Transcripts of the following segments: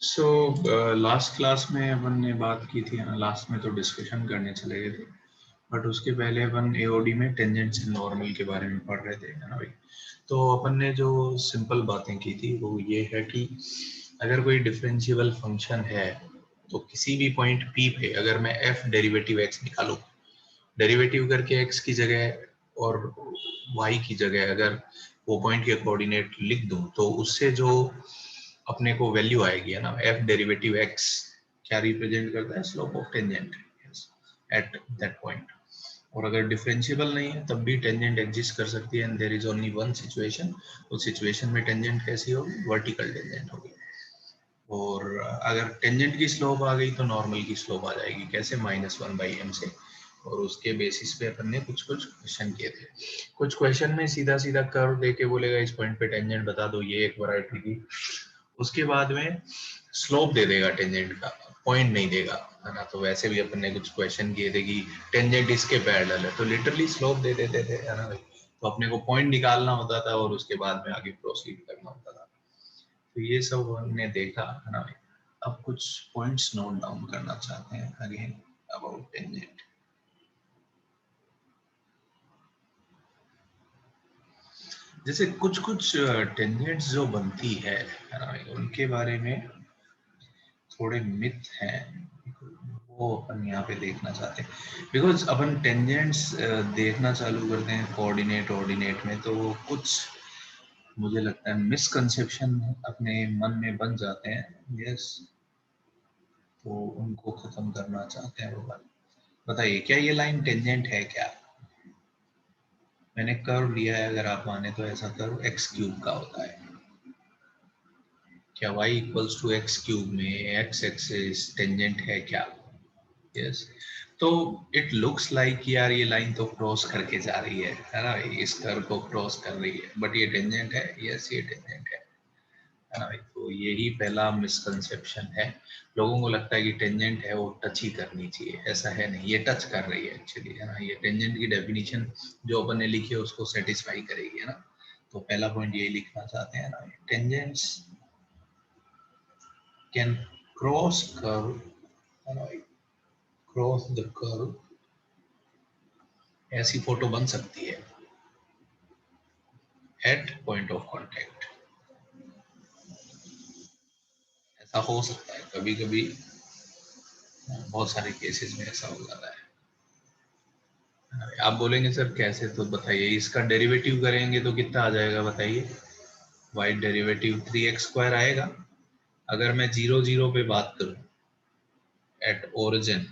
So last class में अपन ने बात की थी ना, लास्ट में तो डिस्कशन करने चले गए थे, बट उसके पहले अपन एओडी में टेंजेंट्स एंड नॉर्मल के बारे में पढ़ रहे थे, है ना भाई। तो अपन ने जो सिंपल बातें की थी वो ये है कि अगर कोई डिफरेंशिएबल फंक्शन है तो किसी भी पॉइंट पी पे अगर मैं एफ डेरिवेटिव एक्स निकालूं, डेरिवेटिव करके एक्स की जगह और वाई की जगह अगर वो पॉइंट के कोऑर्डिनेट लिख दूं तो उससे जो अपने को वैल्यू आएगी है ना, एफ डेरिवेटिव एक्स क्या रिप्रेजेंट करता है, slope of tangent at that point. और अगर डिफरेंशिएबल नहीं है तब भी टेंजेंट एग्जिस्ट कर सकती है, and there is only one situation. उस सिचुएशन में टेंजेंट कैसी होगी, वर्टिकल टेंजेंट होगी। और अगर टेंजेंट की स्लोप आ गई तो नॉर्मल की स्लोप आ जाएगी, कैसे, -1/m से। और उसके बेसिस पे अपन ने कुछ क्वेश्चन किए थे। कुछ क्वेश्चन में सीधा सीधा कर्व दे के बोलेगा इस पॉइंट पे टेंजेंट बता दो, ये एक वैरायटी थी। उसके बाद में स्लोप दे देगा टेंजेंट का, पॉइंट नहीं देगा, है ना। तो वैसे भी अपन ने कुछ क्वेश्चन किए थे कि टेंजेंट इसके पैरेलल है, तो लिटरली स्लोप दे देते थे, है ना भाई। तो अपने को पॉइंट निकालना होता था और उसके बाद में आगे प्रोसीड करना होता था। तो ये सब हमने देखा, है ना भाई। अब कुछ पॉइंट्स नोट डाउन करना चाहते हैं अगेन अबाउट टेंजेंट। जैसे कुछ टेंजेंट्स जो बनती है ना भाई, उनके बारे में थोड़े मिथ हैं, वो अपन यहाँ पे देखना चाहते हैं। बिकॉज अपन टेंजेंट्स देखना चालू करते हैं कोऑर्डिनेट ऑर्डिनेट में, तो कुछ मुझे लगता है मिसकंसेप्शन अपने मन में बन जाते हैं। यस, तो उनको खत्म करना चाहते हैं वो बात। बताइए, क्या ये लाइन टेंजेंट है क्या? मैंने कर्व लिया है, अगर आप माने तो ऐसा कर्व x क्यूब का होता है। क्या y equals to x cube में x एक्सिस टेंजेंट है क्या? यस। तो इट लुक्स लाइक यार ये लाइन तो क्रॉस करके जा रही है ना, इस कर्व को क्रॉस कर रही है, बट ये टेंजेंट है। यस, ये टेंजेंट है ना भाई। तो यही पहला मिसकंसेप्शन है। लोगों को लगता है कि टेंजेंट है वो टच ही करनी चाहिए, ऐसा है नहीं, ये टच कर रही है एक्चुअली, है ना। ये टेंजेंट की डेफिनेशन जो अपन ने लिखी है उसको सेटिस्फाई करेगी, है ना। तो पहला पॉइंट यही लिखना चाहते हैं ना, टेंजेंट्स कैन क्रॉस कर्व, है ना भाई, क्रॉस द कर्व। ऐसी फोटो बन सकती है एट पॉइंट ऑफ कांटेक्ट। ऐसा हो सकता है कभी कभी, बहुत सारे केसेस में ऐसा हो जाता है। आप बोलेंगे सर कैसे, तो बताइए, इसका डेरिवेटिव करेंगे तो कितना आ जाएगा बताइए। वाई डेरिवेटिव 3x² आएगा। अगर मैं 0 0 पे बात करूं एट ओरिजिन,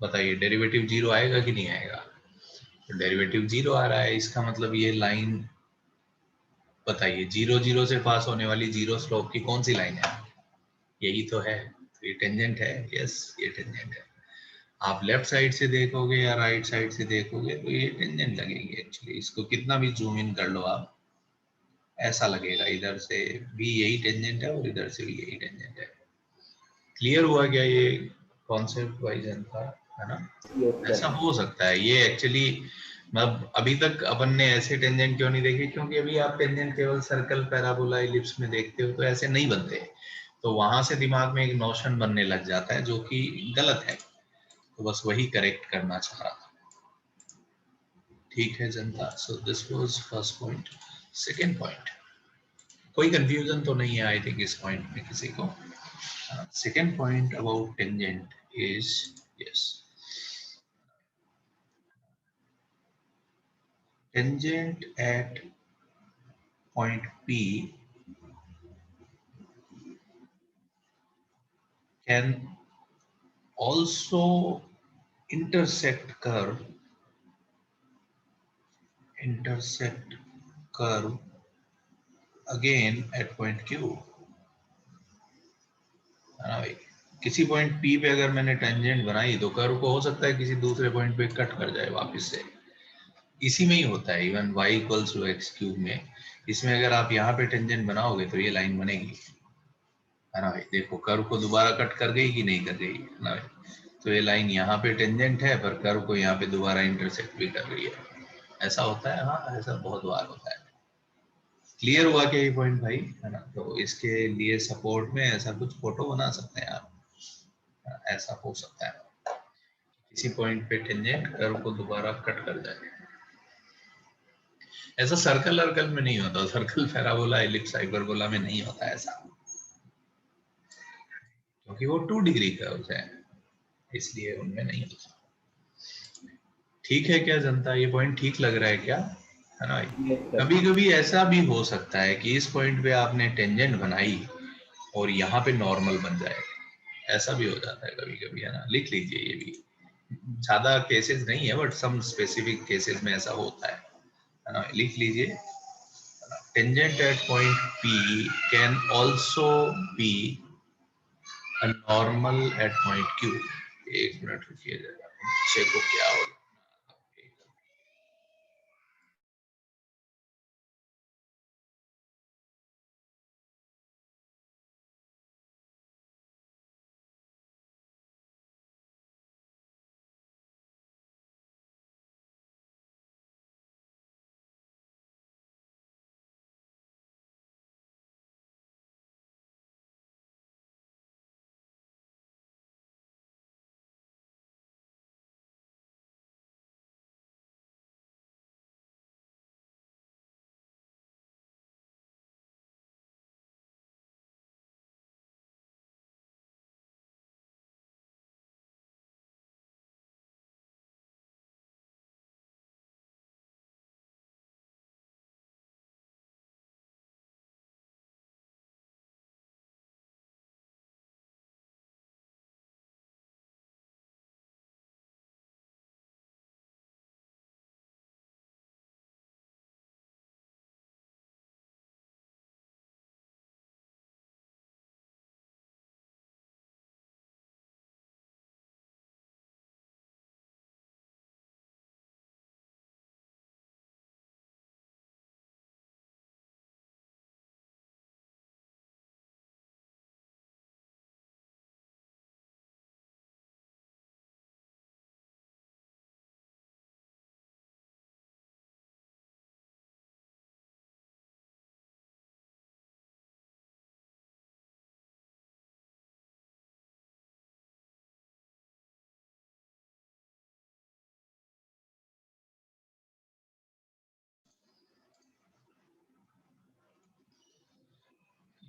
बताइए डेरिवेटिव 0 आएगा कि नहीं आएगा? तो डेरिवेटिव 0 आ रहा है, इसका मतलब ये लाइन, बताइए 0 0 से पास होने वाली जीरो स्लोप की कौन सी लाइन है? यही तो है। तो ये टेंजेंट है। यस, ये टेंजेंट है। आप लेफ्ट साइड से देखोगे या राइट साइड से देखोगे तो ये टेंजेंट लगेगी एक्चुअली। इसको कितना भी जूम इन कर लो आप, ऐसा लगेगा इधर से भी यही टेंजेंट है और इधर से भी यही टेंजेंट है। क्लियर हुआ क्या ये कॉन्सेप्ट वाइज था, है ना। ऐसा हो सकता है ये एक्चुअली। मतलब अभी तक अपन ने ऐसे टेंजेंट क्यों नहीं देखे, क्योंकि अभी आप टेंजेंट केवल सर्कल, पैराबोला, इलिप्स में देखते हो, तो ऐसे नहीं बनते। तो वहां से दिमाग में एक नोशन बनने लग जाता है जो कि गलत है। तो बस वही करेक्ट करना चाह रहा था। ठीक है जनता। So this was first point. Second point, कोई कंफ्यूजन तो नहीं है आई थिंक इस पॉइंट में किसी को। Second point about tangent is, yes, tangent at point P can also intersect curve again at point Q, है ना भाई। किसी पॉइंट P पे अगर मैंने टेंजेंट बनाई तो कर्व को हो सकता है किसी दूसरे पॉइंट पे कट कर जाए वापस से। इसी में ही होता है even y equals to x cube में। इसमें अगर आप यहाँ पे टेंजेंट बनाओगे तो ये लाइन बनेगी, है ना भाई। देखो कर्व को दोबारा कट कर गई कि नहीं कर गई, है ना भाई। तो ये लाइन यहाँ पे टेंजेंट है पर कर्व को यहाँ पे दोबारा इंटरसेक्ट भी कर रही है। ऐसा होता है, हाँ, ऐसा बहुत बार होता है। क्लियर हुआ क्या ये पॉइंट भाई, है ना? तो इसके लिए सपोर्ट में ऐसा कुछ फोटो बना सकते हैं आप, ऐसा हो सकता है किसी पॉइंट पे टेंजेंट कर्व को दोबारा कट कर जाए। ऐसा सर्कल अर्कल में नहीं होता, सर्कल पैराबोला एलिप्स हाइपरबोला में नहीं होता ऐसा, क्योंकि वो 2 डिग्री कर्व है, इसलिए उनमें नहीं होता। ठीक है क्या जनता, ये पॉइंट ठीक लग रहा है क्या, है ना? कभी कभी ऐसा भी हो सकता है कि इस पॉइंट पे आपने टेंजेंट बनाई और यहाँ पे नॉर्मल बन जाए, ऐसा भी हो जाता है कभी कभी, है ना? लिख लीजिए, ये भी ज्यादा केसेस नहीं है बट सम स्पेसिफिक केसेस में ऐसा होता है ना? लिख लीजिए, tangent at point P can also be a normal at point Q। एक मिनट रुकिए जरा, बच्चे को क्या हो,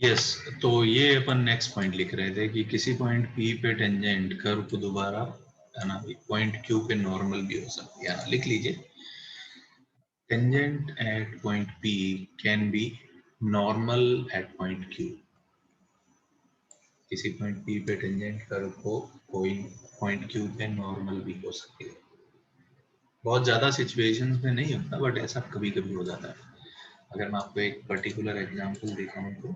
यस। तो ये अपन नेक्स्ट पॉइंट लिख रहे थे कि किसी पॉइंट P पे टेंजेंट कर्व को दोबारा, है ना, पॉइंट Q पे नॉर्मल भी हो सकती है ना? लिख लीजिए, tangent at point P can be normal at point Q। किसी पॉइंट P पे टेंजेंट कर्व को कोई पॉइंट Q पे नॉर्मल भी हो सकती है। बहुत ज्यादा सिचुएशंस में नहीं होता बट ऐसा कभी कभी हो जाता है। अगर मैं आपको एक पर्टिकुलर एग्जांपल दिखाऊं तो,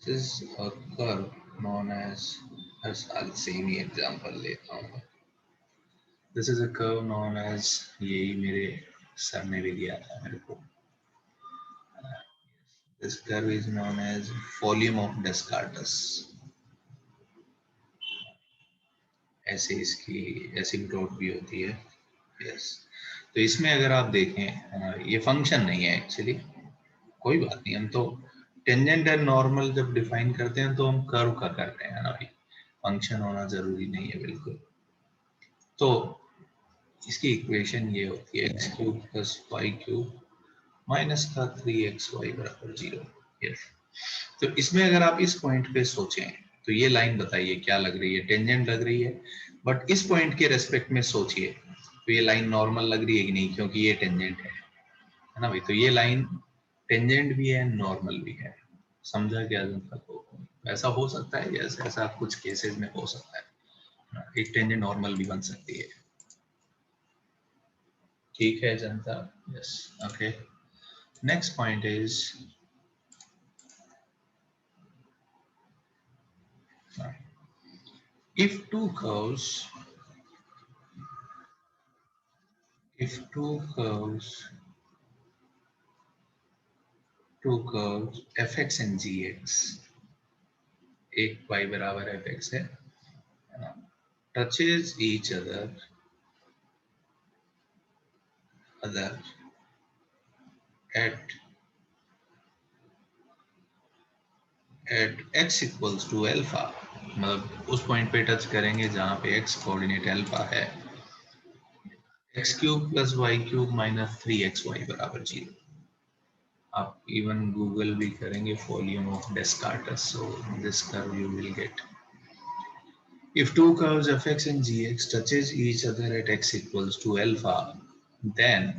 this is a curve known as I'll same he example लेता हूँ। This is a curve known as, यही मेरे सर ने भी दिया था मेरे को, this curve is known as volume of Descartes। ऐसे इसकी एसिम्पटोट भी होती है। यस। तो इसमें अगर आप देखें, ये फंक्शन नहीं है एक्चुअली, कोई बात नहीं, हम तो टेंजेंट एंड नॉर्मल जब डिफाइन करते हैं तो हम कर्व का करते हैं ना भाई, फंक्शन होना जरूरी नहीं है बिल्कुल। तो इसकी इक्वेशन ये होती है x cube plus y cube minus का 3xy बराबर 0। यस। तो इसमें अगर आप इस पॉइंट पे सोचें तो ये लाइन बताइए क्या लग रही है, टेंजेंट लग रही है, बट इस पॉइंट के रेस्पेक्ट में सोचिए तो ये लाइन नॉर्मल लग रही है कि नहीं, क्योंकि ये टेंजेंट है ना भाई? तो ये लाइन टेंजेंट भी है नॉर्मल भी है, समझा क्या जनता को? ऐसा हो सकता है, यस, ऐसा कुछ केसेस में हो सकता है, एक टेंजेंट नॉर्मल भी बन सकती है। ठीक है जनता, yes, okay. Next point is, if two curves if two curves fx and gx, एक y बराबर fx है touches each other at x equals to alpha, मतलब उस पॉइंट पे टच करेंगे जहां पे x कोऑर्डिनेट अल्फा है, x cube plus y cube minus 3xy बराबर 0। आप इवन गूगल भी करेंगे volume of Descartes, so this curve you will get. If two curves fx and gx touches each other at x equals to alpha, then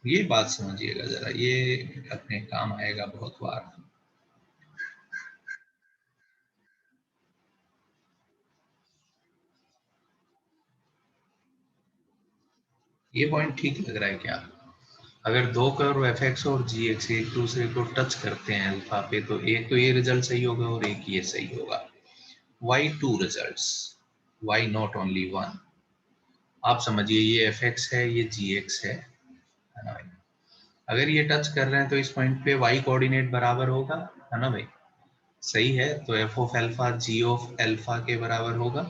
ये बात समझिएगा जरा, ये अपने काम आएगा बहुत बार। ये पॉइंट ठीक लग रहा है क्या? अगर दो कर्व fx और gx एक दूसरे को टच करते हैं अल्फा पे, तो एक तो ये रिजल्ट सही होगा और एक ये सही होगा। Why two results? Why not only one? आप समझिए, ये fx है, ये gx है ना भाई? अगर ये टच कर रहे हैं तो इस पॉइंट पे y कोऑर्डिनेट बराबर होगा, है ना भाई? सही है, तो f of alpha g of alpha के बराबर होगा।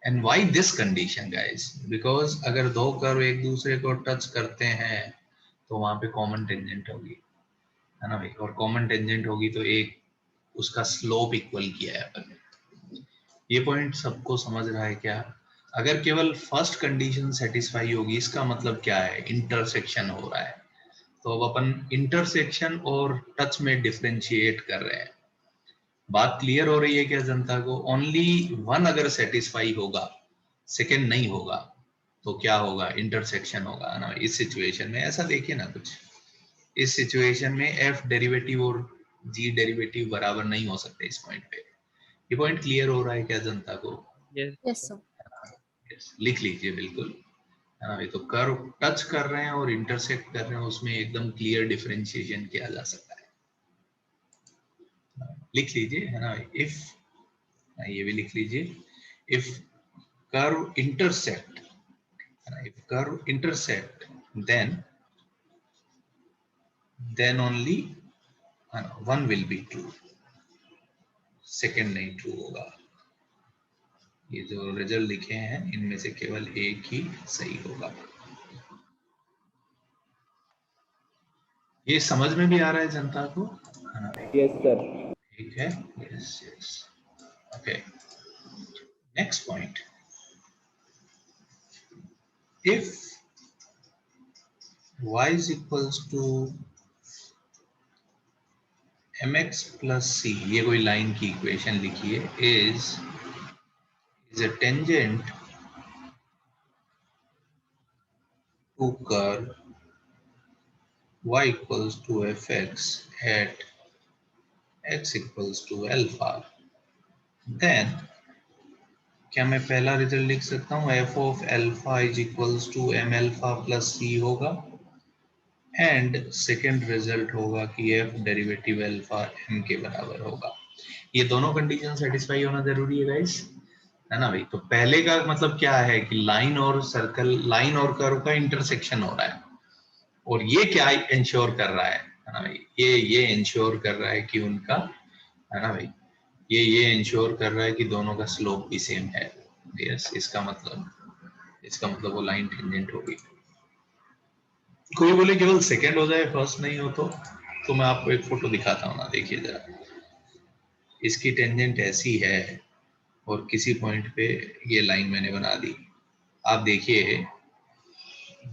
And why this condition guys? Because अगर दो कर्व एक दूसरे को टच करते हैं तो वहां पे कॉमन टेंजेंट होगी, है ना भाई? और कॉमन टेंजेंट होगी तो एक उसका स्लोप इक्वल किया है अपन ने। ये पॉइंट सबको समझ रहा है क्या? अगर केवल फर्स्ट कंडीशन सेटिस्फाई होगी, इसका मतलब क्या है? इंटरसेक्शन हो रहा है। तो अब अपन इंटरसेक्शन और टच में डिफरेंशिएट कर रहे हैं। बात क्लियर हो रही है क्या जनता को? ओनली वन अगर सेटिस्फाई होगा, सेकंड नहीं होगा, तो क्या होगा? इंटरसेक्शन होगा ना। इस सिचुएशन में ऐसा देखिए ना कुछ, इस सिचुएशन में एफ डेरिवेटिव और जी डेरिवेटिव बराबर नहीं हो सकते इस पॉइंट पे। ये पॉइंट क्लियर हो रहा है क्या जनता को? Yes sir. लिख लीजिए बिल्कुल, है ना। तो कर्व टच कर रहे हैं और इंटरसेक्ट कर रहे हैं, उसमें एकदम क्लियर डिफरेंशिएशन किया जा सकता है। लिख लीजिए, है ना। इफ, ये भी लिख लीजिए, if curve intersect, if curve intersect, then only one will be true, second नहीं true होगा। ये जो रिजल्ट लिखे हैं इनमें से केवल एक ही सही होगा। ये समझ में भी आ रहा है जनता को? Yes sir. ठीक है, yes yes, okay. Next point, if y is equals to mx plus c, ये कोई लाइन की इक्वेशन लिखिए, is a tangent to curve y equals to fx at x equals to alpha, then क्या मैं पहला result लिख सकता हूँ? f of alpha is equals to m alpha plus c होगा, एंड सेकेंड रिजल्ट होगा कि f डेरिवेटिव अल्फा m के बराबर होगा। ये दोनों कंडीशन सेटिस्फाई होना जरूरी है गाइस, है ना भाई? तो पहले का मतलब क्या है कि लाइन और सर्कल, लाइन और कर्व का इंटरसेक्शन हो रहा है, और ये क्या इंश्योर कर रहा है ना भाई? ये इंश्योर कर रहा है कि उनका, है ना भाई, ये इंश्योर कर रहा है कि दोनों का स्लोप भी सेम है। यस, इसका मतलब वो लाइन टेंजेंट होगी। कोई बोले केवल सेकंड हो जाए, फर्स्ट नहीं हो तो मैं आपको एक फोटो दिखाता हूँ ना, देखिए जरा। इसकी टेंजेंट ऐसी है और किसी पॉइंट पे ये लाइन मैंने बना दी। आप देखिए,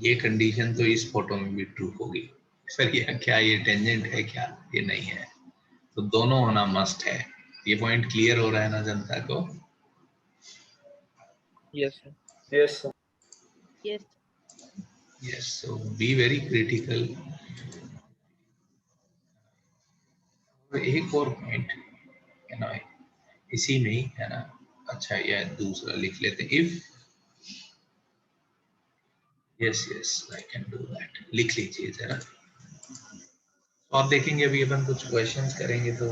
ये कंडीशन तो इस फोटो में भी ट्रू होगी। सर ये क्या, ये टेंजेंट है क्या? ये नहीं है। तो दोनों होना मस्ट है। ये पॉइंट क्लियर हो रहा है ना जनता को? Yes sir. Yes sir. Yes yes, so be very critical. एक और पॉइंट है ना, इसी में ही है ना। अच्छा, ये दूसरा लिख लेते हैं। If, yes yes, I can do that. लिख लीजिए जरा। तो आप देखेंगे अभी अपन कुछ क्वेश्चंस करेंगे तो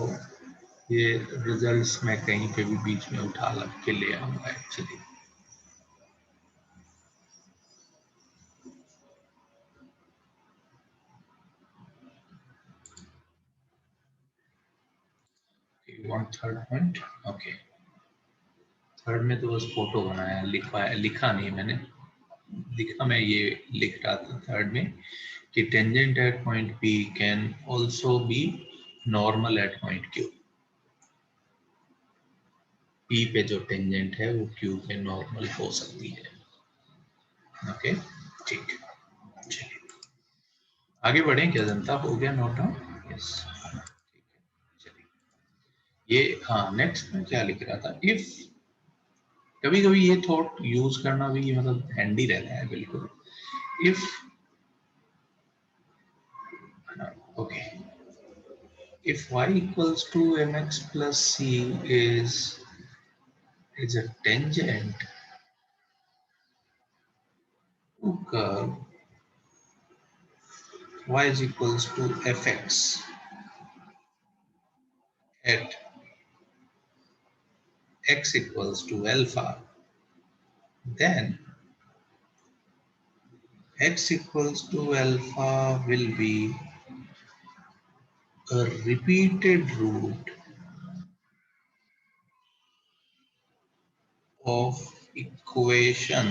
ये रिजल्ट्स मैं कहीं पे भी बीच में उठा लग के ले आऊंगा actually. You want third point? Okay. Third में तो बस फोटो बनाया, लिखा नहीं मैंने, लिखा मैं ये लिख रहा था थर्ड में कि tangent at point P can also be normal at point Q। P पे जो टेंजेंट है वो Q पे नॉर्मल हो सकती है। ओके ठीक है, चलिए आगे बढ़े। क्या जनता, हो गया नोट डाउन? यस ठीक है, चलिए ये हाँ नेक्स्ट में क्या लिख रहा था, इफ कभी कभी ये थॉट यूज करना भी मतलब हैंडी रहता है बिल्कुल। If okay, if y equals to mx plus c is a tangent to curve y is equals to fx at x equals to alpha, then x equals to alpha will be a repeated root of equation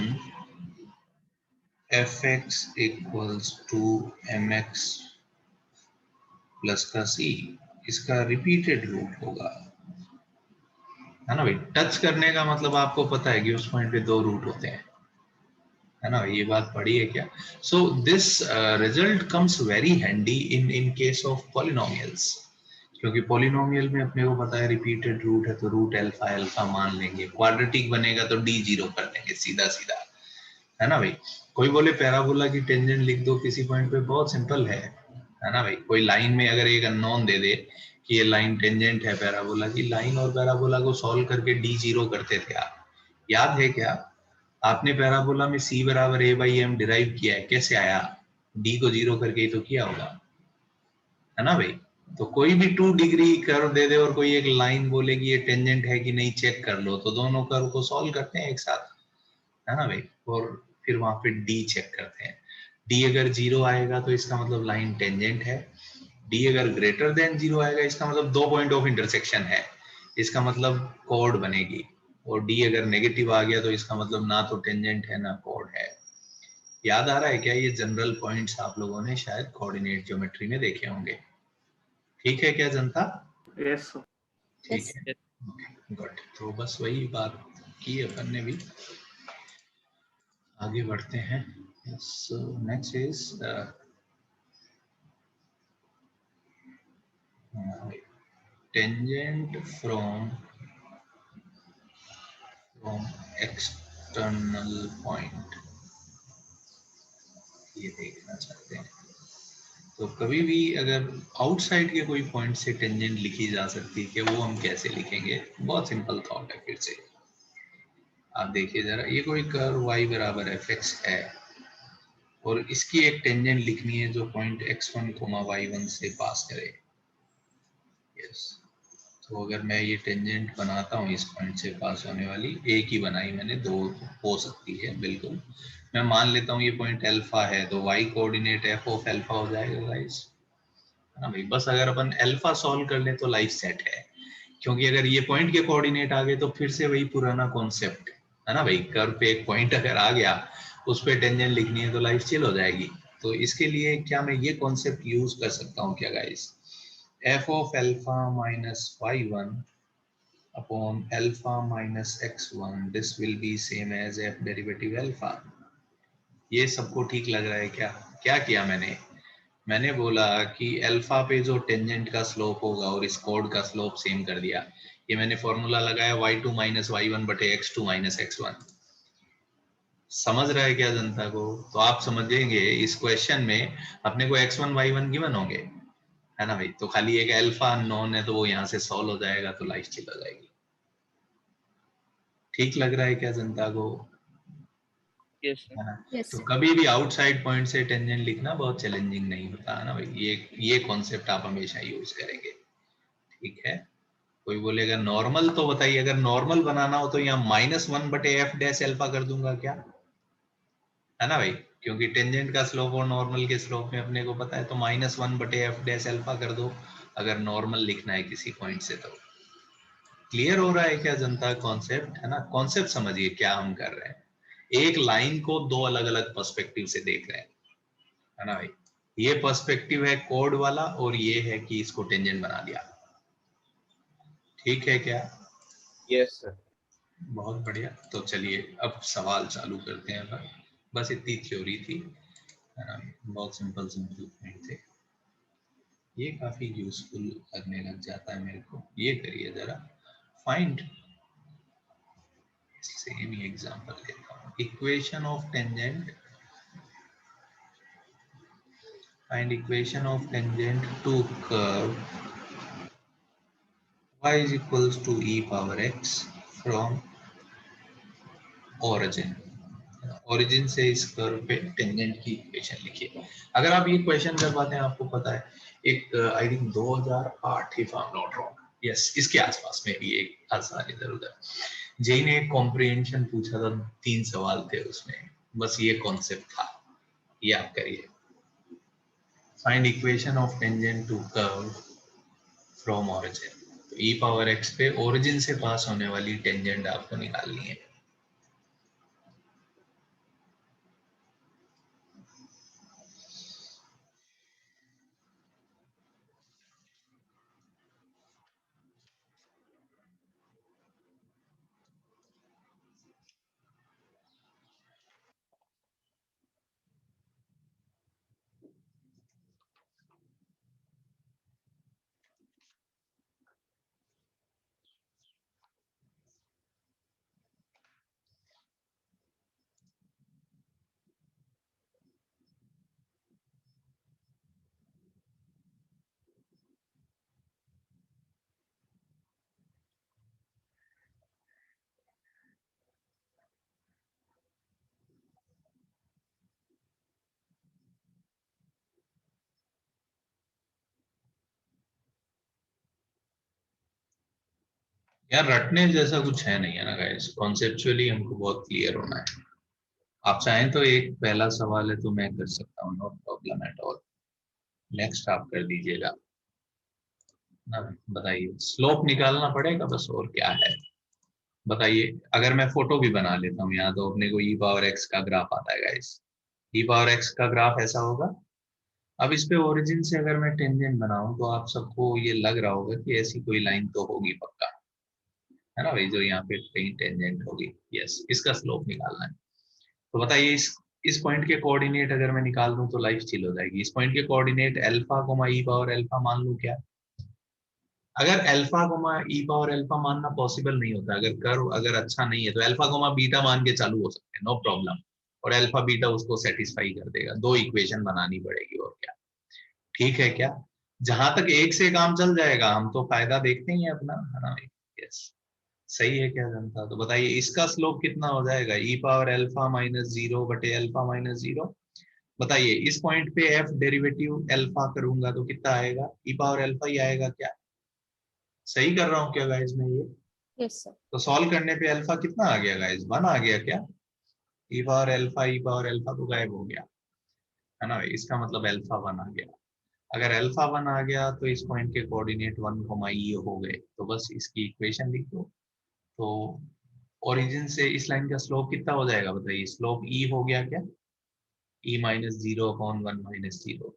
fx equals to mx plus का c, इसका repeated root होगा, है ना भाई। Touch करने का मतलब आपको पता है कि उस पॉइंट पे दो रूट होते हैं, है ना, ये बात पढ़ी है क्या? So this result comes very handy in case of polynomials, क्योंकि पॉलिनोमियल में अपने को पता है रिपीटेड रूट है तो रूट अल्फा अल्फा मान लेंगे, क्वाड्रेटिक बनेगा तो डी जीरो कर देंगे सीधा सीधा, है ना भाई। कोई बोले पैराबोला की टेंजेंट लिख दो किसी पॉइंट पे, बहुत सिंपल है ना भाई। कोई लाइन में अगर एक अननोन दे दे कि ये लाइन टेंजेंट है पैराबोला की, लाइन और पैराबोला को सॉल्व करके डी जीरो करते थे आप, याद है क्या? आपने पैराबोला में c बराबर a बाई एम डिराइव किया है, कैसे आया? d को जीरो करके ही तो किया होगा, है ना भाई। तो कोई भी 2 डिग्री कर्व दे दे और कोई एक लाइन बोले कि ये टेंजेंट है कि नहीं चेक कर लो, तो दोनों कर्व को सॉल्व करते हैं एक साथ, है ना भाई, और फिर वहां पे d चेक करते हैं। d अगर जीरो आएगा तो इसका मतलब लाइन टेंजेंट है, d अगर ग्रेटर देन जीरो आएगा इसका मतलब दो पॉइंट ऑफ इंटरसेक्शन है, इसका मतलब कॉर्ड बनेगी, और d अगर नेगेटिव आ गया तो इसका मतलब ना तो टेंजेंट है ना कॉर्ड है। याद आ रहा है क्या? ये जनरल पॉइंट्स आप लोगों ने शायद कोऑर्डिनेट ज्योमेट्री में देखे होंगे। ठीक है क्या जनता? Yes sir. ठीक है, गुड। तो बस वही बात की अपन ने भी, आगे बढ़ते हैं। So next is tangent from external point, ये देखना चाहते हैं। तो कभी भी अगर आउटसाइड के कोई पॉइंट से टेंजेंट लिखी जा सकती है कि वो हम कैसे लिखेंगे? बहुत सिंपल थॉट है फिर से, आप देखिए जरा, ये कोई कर्व y बराबर fx है और इसकी एक टेंजेंट लिखनी है जो पॉइंट x1, y1 से पास करे। यस, तो अगर मैं ये टेंजेंट बनाता हूँ इस पॉइंट से पास होने वाली, एक ही बनाई मैंने, दो हो सकती है बिल्कुल। मैं मान लेता हूँ ये पॉइंट अल्फा है तो y coordinate f of alpha हो जाएगा गाइस, है ना भाई। बस अगर अपन अल्फा सॉल्व कर ले तो लाइफ सेट है, क्योंकि अगर ये पॉइंट के कोऑर्डिनेट आ गए तो फिर से वही पुराना कॉन्सेप्ट, है ना भाई। कर्व पे एक पॉइंट अगर आ गया उस पे टेंजेंट लिखनी है तो लाइफ चिल हो जाएगी। तो इसके लिए क्या मैं ये कॉन्सेप्ट यूज कर सकता हूँ क्या guys? f of alpha minus y1 upon alpha minus x1, this will be same as f derivative alpha। ये सबको ठीक लग रहा है क्या? क्या किया मैंने बोला कि अल्फा पे जो टेंजेंट का स्लोप होगा और इस कोड का स्लोप सेम कर दिया। ये मैंने फॉर्मूला लगाया y2 माइनस y1 बटे x2 माइनस x1। समझ रहा है क्या जनता को? तो आप समझेंगे इस क्वेश्चन में अपने को x1 y1 गिवन होंगे, है ना भाई। तो खाली एक अल्फा अननोन है तो वो यहाँ से सॉल्व हो जाएगा तो लाइफ चिल हो जाएगी। ठीक लग रहा है क्या जनता को? Yes sir. है ना। Yes, तो sir. कभी भी आउटसाइड पॉइंट से टेंजेंट लिखना बहुत चैलेंजिंग नहीं होता, है ना भाई। ये कॉन्सेप्ट आप हमेशा यूज करेंगे, ठीक है। कोई बोलेगा नॉर्मल, तो बताइए अगर नॉर्मल बनाना हो तो यहाँ -1 बटे एफ डैश अल्फा कर दूंगा क्या, है ना भाई। क्योंकि टेंजेंट का स्लोप और नॉर्मल के स्लोप में अपने को पता है, तो -1 बटे एफ डैश अल्फा कर दो अगर नॉर्मल लिखना है किसी पॉइंट से। तो क्लियर हो रहा है क्या जनता? कॉन्सेप्ट है ना, कॉन्सेप्ट समझिए क्या हम कर रहे हैं। एक लाइन को दो अलग अलग पर्सपेक्टिव से देख रहे हैं, है ना भाई। ये पर्सपेक्टिव है कोड वाला और ये है कि इसको टेंजेंट बना दिया। ठीक है क्या? Yes sir. बहुत बढ़िया। तो चलिए अब सवाल चालू करते हैं। बस इतनी थ्योरी थी, है ना, बहुत सिंपल सिंपल पॉइंट थे। ये काफी यूजफुल लगने लग जाता है मेरे को। ये करिए जरा, फाइंड, सेम ही एग्जांपल लेता हूँ। Equation of tangent, find equation of tangent to curve y is equals to e power x from origin। Origin से इस कर्व पे टेंजेंट की इक्वेशन लिखिए। अगर आप ये क्वेश्चन कर पाते हैं, आपको पता है एक I think 2008 if I am not wrong, yes इसके आसपास में भी एक आसान इधर उधर जेई ने एक कॉम्प्रिहेंशन पूछा था, 3 सवाल थे उसमें, बस ये कॉन्सेप्ट था। ये आप करिए, find equation of tangent to curve from origin. तो e पावर x पे ओरिजिन से पास होने वाली टेंजेंट आपको निकालनी है। यार रटने जैसा कुछ है नहीं है ना गाइस, कॉन्सेप्चुअली हमको बहुत क्लियर होना है। आप चाहें तो एक पहला सवाल है तो मैं कर सकता हूँ, no problem at all. Next आप कर दीजिएगा ना। बताइए, स्लोप निकालना पड़ेगा बस, और क्या है बताइए। अगर मैं फोटो भी बना लेता हूँ यहाँ, तो अपने को ई पावर एक्स का ग्राफ आता है गाइस। ई पावर एक्स का ग्राफ ऐसा होगा। अब इस पे ओरिजिन से अगर मैं टेंजेंट बनाऊं तो आप सबको ये लग रहा होगा कि ऐसी कोई लाइन तो होगी पक्का, है ना भाई, जो यहाँ पे कहीं टेंजेंट होगी। यस, इसका स्लोप निकालना है। तो बताइए, इस पॉइंट के कोऑर्डिनेट अगर मैं निकाल दूं तो लाइफ चिल हो जाएगी। इस पॉइंट के कोऑर्डिनेट अल्फा कोमा ई पावर अल्फा मान लूं क्या? अगर अल्फा कोमा ई पावर अल्फा मानना पॉसिबल नहीं होता, अगर कर्व अगर अच्छा नहीं है, तो अल्फा कोमा बीटा मान के चालू हो सकते हैं, नो प्रॉब्लम। और अल्फा बीटा उसको सेटिस्फाई कर देगा। दो इक्वेशन बनानी पड़ेगी और क्या। ठीक है क्या? जहां तक एक से काम चल जाएगा, हम तो फायदा देखते ही है अपना, है ना? यस, सही है क्या जनता? तो बताइए इसका स्लोप कितना हो जाएगा? ई पावर अल्फा माइनस 0 बटे अल्फा माइनस 0। बताइए इस पॉइंट पे एफ डेरिवेटिव अल्फा करूंगा तो कितना आएगा? ई पावर अल्फा ही आएगा क्या? सही कर रहा हूँ क्या गाइस मैं ये? Yes sir. तो सॉल्व करने पे अल्फा कितना आ गया गाइस? 1 आ गया क्या? ई पावर अल्फा तो गायब हो गया, है ना? इसका मतलब अल्फा 1 आ गया। अगर अल्फा 1 आ गया तो इस पॉइंट के कोऑर्डिनेट 1 ई हो गए, तो बस इसकी इक्वेशन लिख दो। तो ओरिजिन से इस लाइन का स्लोप कितना हो जाएगा बताइए? स्लोप ई हो गया क्या? E minus 0/1 minus 0।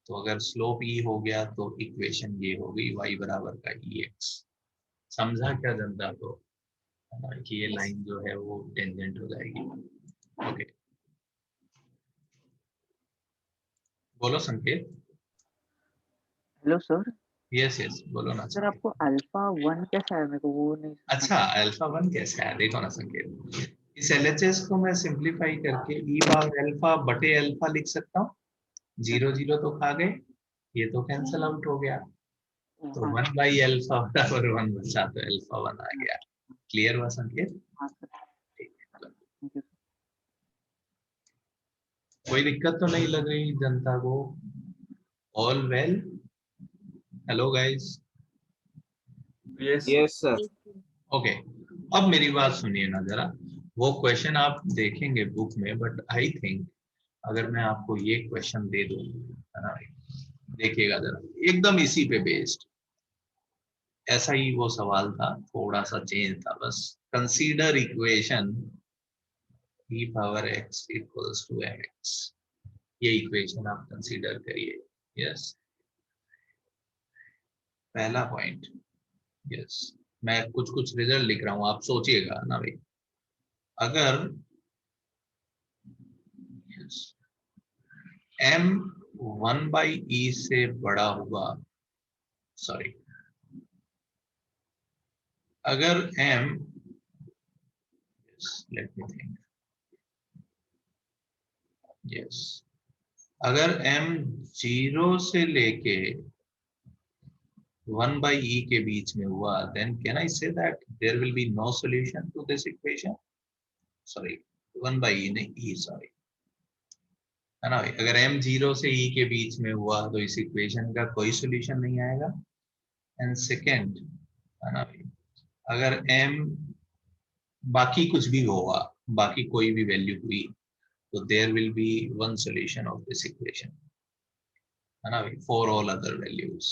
तो अगर स्लोप ई हो गया तो इक्वेशन ये हो गई y बराबर का ई एक्स। समझा क्या जनता? तो कि ये यस। लाइन जो है वो टेंजेंट हो जाएगी। ओके, बोलो संकेत। Hello sir. यस यस, बोलो ना सर संकेत। आपको अल्फा 1 कैसा है? मेरे को वो नहीं समझ अच्छा, में। अल्फा 1 कैसे है? देखो ना संकेत, इस एलएचएस को मैं सिंप्लीफाई करके ई बार अल्फा बटे अल्फा लिख सकता हूँ। Yes zero sir. जीरो तो खा गए, ये तो कैंसल आउट हो गया। तो हाँ 1 सर। बाई अल्फा बराबर 1 बचा, तो अल्फा 1 आ हाँ गया। क्लियर हुआ संकेत? हाँ सर। ठीक है। Thank you sir. कोई दिक्कत तो नहीं लग रही जनता को? All well? Hello guys. Yes yes sir. Yes sir. Okay, अब मेरी बात सुनिए ना जरा। वो क्वेश्चन आप देखेंगे बुक में, बट आई थिंक अगर मैं आपको ये क्वेश्चन दे दूं, है ना, देखिएगा जरा, एकदम इसी पे बेस्ड। ऐसा ही वो सवाल था, थोड़ा सा चेंज था बस। Consider equation e power x equals to mx, ये इक्वेशन आप कंसीडर करिए। यस, पहला पॉइंट। यस, मैं कुछ कुछ रिजल्ट लिख रहा हूं, आप सोचिएगा ना भाई। अगर m 1/e से बड़ा हुआ, सॉरी, अगर m, let me think, yes, अगर m 0 से लेके 1/e के बीच में हुआ, then can I say that there will be no solution to this equation? Sorry, 1/e नहीं, e, sorry, है ना भाई। अगर m 0 से e के बीच में हुआ तो इस इक्वेशन का कोई सॉल्यूशन नहीं आएगा। एंड सेकेंड, है ना भाई, अगर m बाकी कुछ भी होगा, बाकी कोई भी वैल्यू हुई, तो there will be one solution of this equation, है ना भाई, फॉर ऑल अदर वैल्यूज।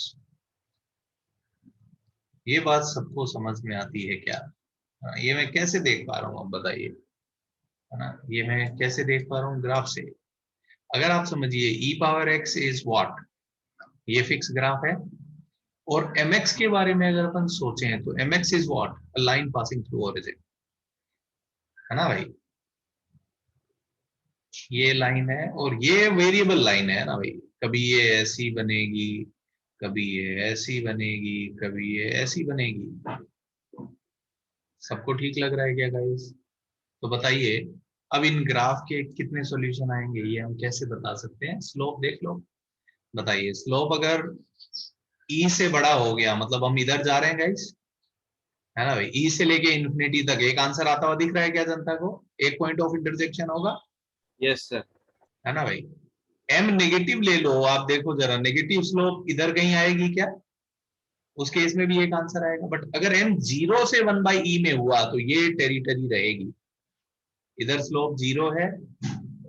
ये बात सबको समझ में आती है क्या? ये मैं कैसे देख पा रहा हूँ, अब बताइए, है ना, ये मैं कैसे देख पा रहा हूँ ग्राफ से? अगर आप समझिए e power x is what, ये फिक्स ग्राफ है, और mx के बारे में अगर अपन सोचें तो mx is what, a line passing through origin, है ना भाई, ये लाइन है और ये वेरिएबल लाइन है ना भाई। कभी ये ऐसी बनेगी, कभी ये ऐसी बनेगी, कभी ये ऐसी बनेगी। सबको ठीक लग रहा है क्या गाइस? तो बताइए, अब इन ग्राफ के कितने सॉल्यूशन आएंगे, ये हम कैसे बता सकते हैं? स्लोप देख लो, बताइए। स्लोप अगर ई से बड़ा हो गया, मतलब हम इधर जा रहे हैं गाइस, है ना भाई, ई से लेके इन्फिनिटी तक एक आंसर आता हुआ दिख रहा है क्या जनता को? एक पॉइंट ऑफ इंटरसेक्शन होगा, यस सर। है ना भाई। एम नेगेटिव ले लो, आप देखो जरा, नेगेटिव स्लोप इधर कहीं आएगी क्या? उस केस में भी एक आंसर आएगा। बट अगर एम 0 से 1/e में हुआ तो ये टेरिटरी रहेगी, इधर स्लोप 0 है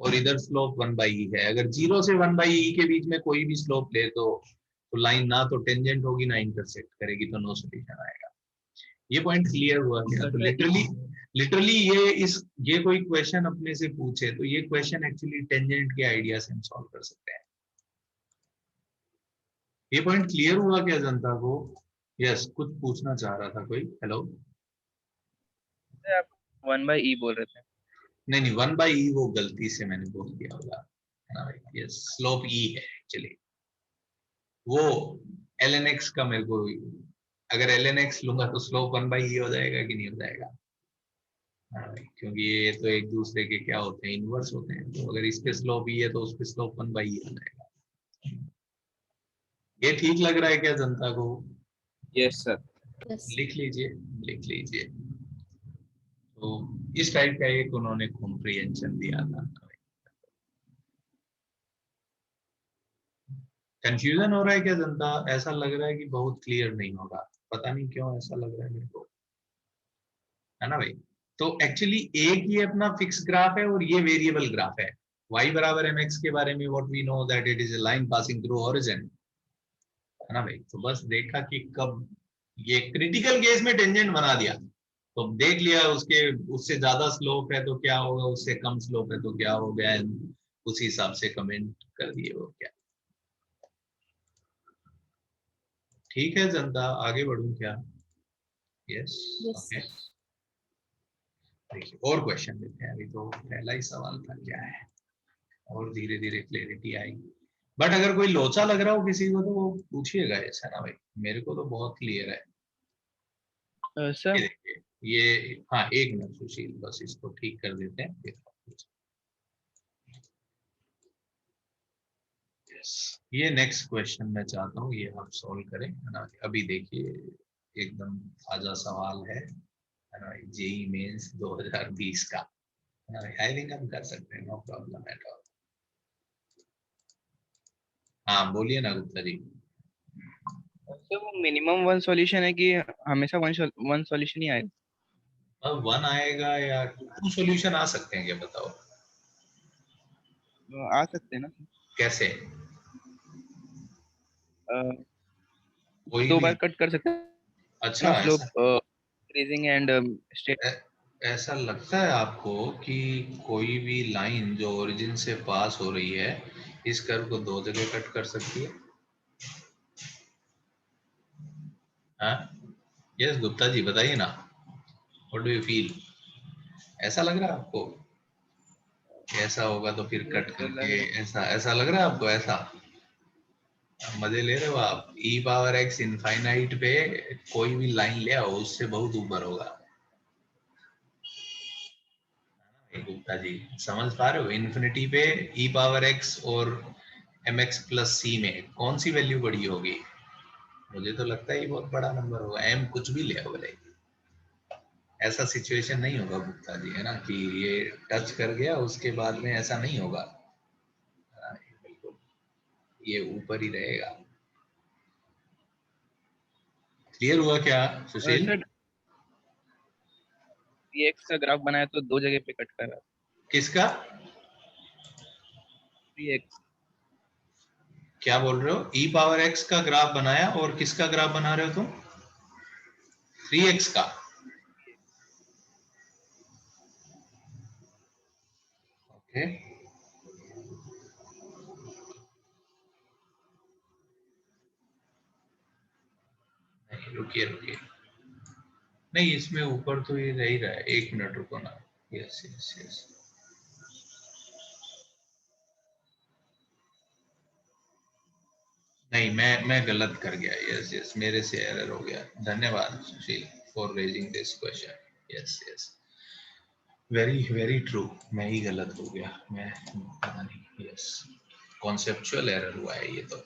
और इधर स्लोप 1/e है। अगर 0 से 1/e के बीच में कोई भी स्लोप ले तो लाइन ना तो टेंजेंट होगी ना इंटरसेक्ट करेगी, तो नो सॉल्यूशन आएगा। ये पॉइंट क्लियर हुआ क्या? तो लिटरली लिटरली ये कोई क्वेश्चन अपने से पूछे तो ये क्वेश्चन एक्चुअली टेंजेंट के आइडिया से हम सॉल्व कर सकते हैं। ये पॉइंट क्लियर हुआ क्या जनता को? यस, कुछ पूछना चाह रहा था कोई? हेलो, आप 1/e बोल रहे थे? नहीं नहीं, 1/e वो गलती से मैंने बोल दिया होगा, है ना भाई। यस, स्लोप e है एक्चुअली। वो ln x का मेरे को, अगर ln x लूंगा तो स्लोप 1/e हो जाएगा कि नहीं हो जाएगा? हाँ भाई, क्योंकि ये तो एक दूसरे के क्या होते हैं, इनवर्स होते हैं। तो अगर इस पे स्लोप e है तो उस पे स्लोप 1/e हो जाएगा। ये ठीक लग रहा है क्या जनता को? Yes sir. Yes. लिख लीजिए, लिख लीजिए। तो इस टाइप का एक उन्होंने कॉम्प्रिहेंशन दिया था। कंफ्यूजन हो रहा है क्या जनता? ऐसा लग रहा है कि बहुत क्लियर नहीं होगा, पता नहीं क्यों ऐसा लग रहा है मेरे को, है ना भाई। तो एक्चुअली एक ये अपना फिक्स ग्राफ है और ये वेरिएबल ग्राफ है। y बराबर mx के बारे में what we know that it is a line passing through origin, है ना भाई। तो बस देखा कि कब ये क्रिटिकल केस में टेंजेंट बना दिया, तो देख लिया उसके, उससे ज्यादा स्लोप है तो क्या होगा, उससे कम स्लोप है तो क्या होगा, उसी हिसाब से कमेंट कर दिए वो क्या। ठीक है जनता, आगे बढ़ूं क्या? Yes, Yes. ओके। देखिए और क्वेश्चन लेते हैं, अभी तो पहला ही सवाल था, क्या है, और धीरे धीरे क्लैरिटी आएगी। बट अगर कोई लोचा लग रहा हो किसी को तो वो पूछिएगा, ऐसा ना भाई, मेरे को तो बहुत क्लियर है। ये सर देखिए, ये, हाँ एक मिनट सुशील, बस इसको ठीक कर देते हैं फिर। Yes. ये नेक्स्ट क्वेश्चन मैं चाहता हूँ ये आप सॉल्व करें, है ना। अभी देखिए एकदम ताजा सवाल है ना, जेई मेंस 2020 का, है ना। आई थिंक हम कर सकते हैं, नो प्रॉब्लम एट ऑल। हाँ बोलिए ना गुप्ता जी। सर वो मिनिमम वन सॉल्यूशन है कि हमेशा वन सॉल्यूशन ही आएगा? अब 1 आएगा या 2 सॉल्यूशन आ सकते हैं क्या, बताओ? आ सकते हैं ना? कैसे? अ, कोई दो भी, बार कट कर सकते हैं। अच्छा, slope ऐसा increasing and straight. ऐसा लगता है आपको कि कोई भी लाइन जो ओरिजिन से पास हो रही है इस कर्व को दो जगह कट कर सकती है? हाँ, यस गुप्ता जी बताइए ना, व्हाट डू यू फील? ऐसा लग रहा है आपको? ऐसा होगा तो फिर कट Yes, करके ऐसा ऐसा लग रहा है आपको? ऐसा मजे ले रहे हो आप? ई पावर एक्स इनफाइनाइट पे कोई भी लाइन ले आओ उससे बहुत ऊपर होगा। गुप्ता जी समझ पा रहे हो? इन्फिनिटी पे ई पावर एक्स और एम एक्स प्लस सी में कौन सी वैल्यू बड़ी होगी? मुझे तो लगता है ये बहुत बड़ा नंबर होगा, एम कुछ भी ले आओ भले। ऐसा सिचुएशन नहीं होगा गुप्ता जी, है ना, कि ये टच कर गया उसके बाद में ऐसा नहीं होगा। हाँ, बिल्कुल ये ऊपर ही रहेगा। क्लियर हुआ क्या सुशील? सर 3x का ग्राफ बनाया तो दो जगह पे कट कर रहा है। किसका? 3x क्या बोल रहे हो? ई पावर एक्स का ग्राफ बनाया और किसका ग्राफ बना रहे हो तुम? 3x का? ओके, रुकिए रुकिए, नहीं इसमें ऊपर तो ये रह ही रहा है, एक मिनट रुको ना। यस यस यस, नहीं मैं गलत कर गया। यस यस, मेरे से एरर हो गया। धन्यवाद Sushil for raising this question. Yes yes, very very true, मैं ही गलत हो गया। मैं पता नहीं, यस कॉन्सेप्चुअल एरर हुआ है ये तो।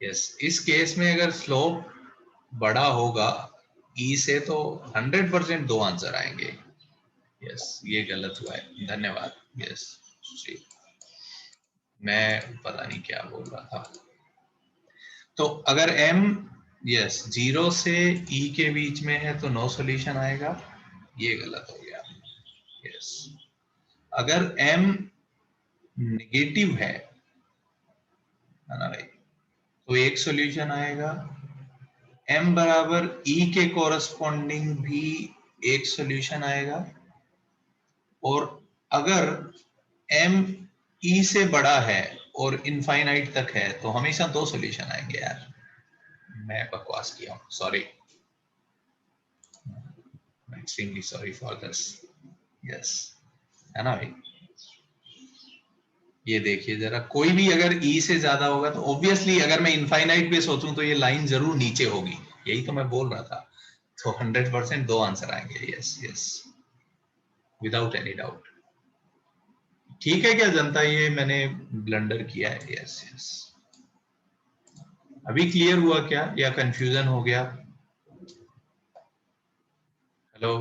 यस, इस केस में अगर स्लोप बड़ा होगा ई से तो 100% दो आंसर आएंगे। यस, ये गलत हुआ है, धन्यवाद। यस सुशील, मैं पता नहीं क्या बोल रहा था। तो अगर m यस 0 से e के बीच में है तो नो सॉल्यूशन आएगा, ये गलत हो गया। यस, अगर m नेगेटिव है ना भाई, तो एक सॉल्यूशन आएगा। m बराबर e के कोरस्पॉन्डिंग भी एक सॉल्यूशन आएगा। और अगर m e से बड़ा है और इनफाइनाइट तक है तो हमेशा दो सॉल्यूशन आएंगे यार। मैं बकवास किया हूँ, sorry, extremely sorry for this. Yes, है ना भाई? ये देखिए जरा, कोई भी अगर e से ज्यादा होगा तो ऑब्वियसली अगर मैं इनफाइनाइट पे सोचूं तो ये लाइन जरूर नीचे होगी, यही तो मैं बोल रहा था। तो 100% दो आंसर आएंगे। Yes yes, without any doubt. ठीक है क्या जनता, ये मैंने ब्लंडर किया है? यस यस, अभी क्लियर हुआ क्या या कंफ्यूजन हो गया? हेलो,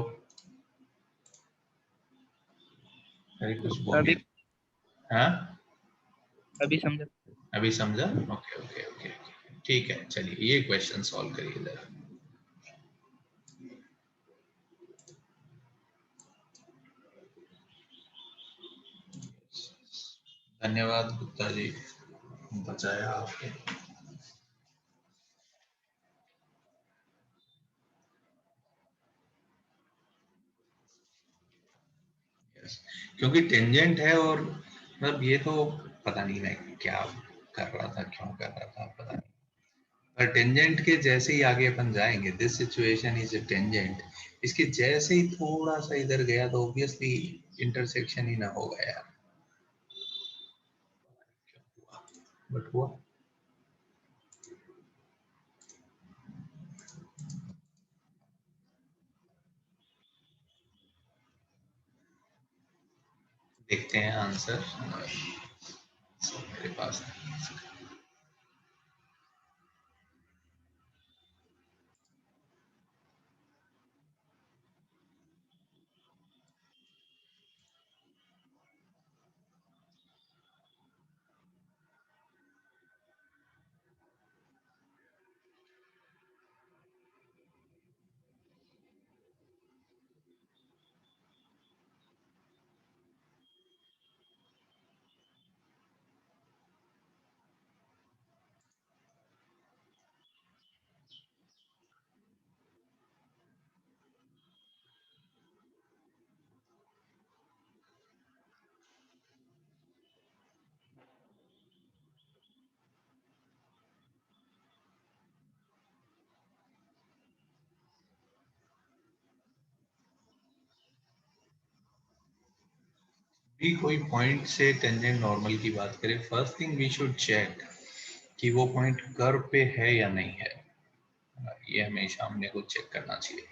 अरे कुछ अभी बोलिए। हाँ, अभी समझा। अभी समझा? ओके ओके ओके, ठीक है, चलिए ये क्वेश्चन सॉल्व करिए जरा। धन्यवाद गुप्ता जी, बचाया आपने। Yes. क्योंकि टेंजेंट है और मतलब ये तो पता नहीं मैं क्या कर रहा था, क्यों कर रहा था पता नहीं। पर टेंजेंट के जैसे ही आगे अपन जाएंगे, this situation is a tangent, इसके जैसे ही थोड़ा सा इधर गया तो ऑब्वियसली इंटरसेक्शन ही ना होगा यार। बट हुआ। देखते हैं आंसर, मेरे पास नहीं। भी कोई पॉइंट से टेंजेंट नॉर्मल की बात करें, first thing we should check कि वो पॉइंट कर्व पे है या नहीं है। ये हमेशा हमने को चेक करना चाहिए।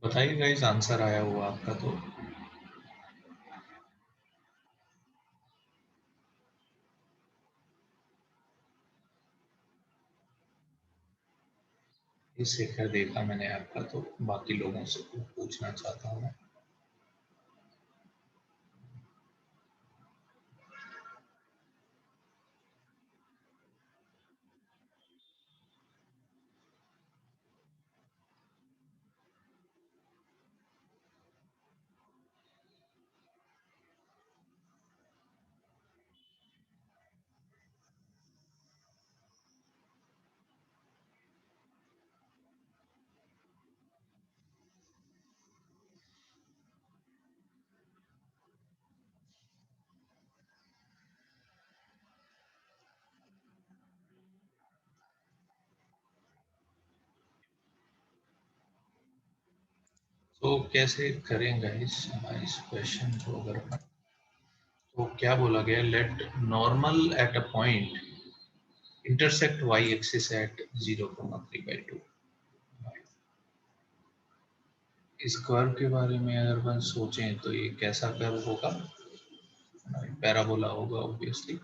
बताइए गाइस, आंसर आया हुआ आपका तो? इससे खैर देखा मैंने आपका, तो बाकी लोगों से पूछना चाहता हूँ मैं। तो कैसे करेंगे इस क्वेश्चन को? अगर तो क्या बोला गया, let normal at a point intersect y axis at 0,3/2। इस कर्व के बारे में अगर अपन सोचें तो ये कैसा कर्व होगा? पैराबोला होगा ऑब्वियसली।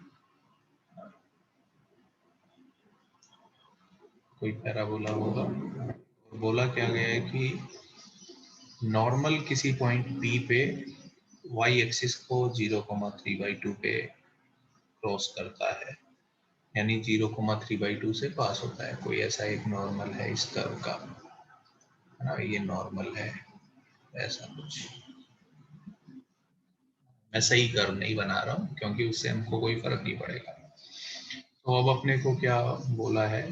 कोई पैराबोला होगा। और बोला क्या गया है कि नॉर्मल किसी पॉइंट P पे y एक्सिस को 0,3/2 पे क्रॉस करता है, यानी 0,3/2 से पास होता है। कोई ऐसा एक नॉर्मल है इस कर्व का, है ना? ये नॉर्मल है, ऐसा कुछ। मैं सही कर्व नहीं बना रहा हूँ क्योंकि उससे हमको कोई फर्क नहीं पड़ेगा। तो अब अपने को क्या बोला है,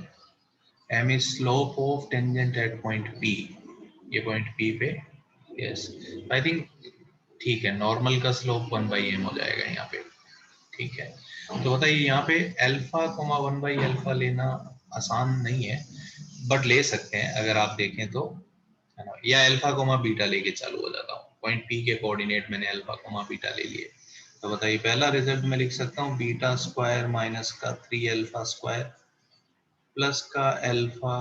m is slope of tangent at point P। ये पॉइंट P पे, यस आई थिंक ठीक है, नॉर्मल का स्लोप 1/m हो जाएगा यहाँ पे। ठीक है, तो बताइए यहाँ पे अल्फा कोमा 1/अल्फा लेना आसान नहीं है, बट ले सकते हैं अगर आप देखें तो, है ना? या अल्फा कोमा बीटा लेके चालू हो जाता हूँ। पॉइंट P के कोऑर्डिनेट मैंने अल्फा कोमा बीटा ले लिए। तो बताइए पहला रिजल्ट मैं लिख सकता हूँ बीटा स्क्वायर माइनस का 3 अल्फा स्क्वायर प्लस का अल्फा,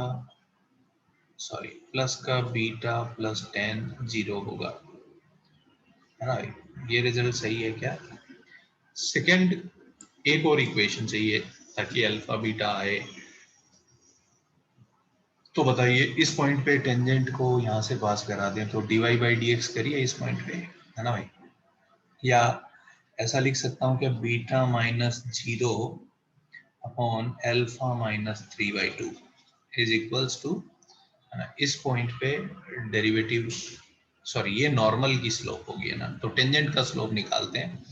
सॉरी प्लस का बीटा प्लस 10 0 होगा, है ना? ये रिजल्ट सही है क्या? सेकंड, एक और इक्वेशन चाहिए ताकि अल्फा बीटा आए। तो बताइए इस पॉइंट पे टेंजेंट को यहाँ से पास करा दें तो dy/dx करिए इस पॉइंट पे, है ना भाई? या ऐसा लिख सकता हूँ कि beta minus 0 upon alpha minus 3/2 is equals to, है ना? इस पॉइंट पे डेरिवेटिव, सॉरी ये नॉर्मल की स्लोप होगी, है ना? तो टेंजेंट का स्लोप निकालते हैं।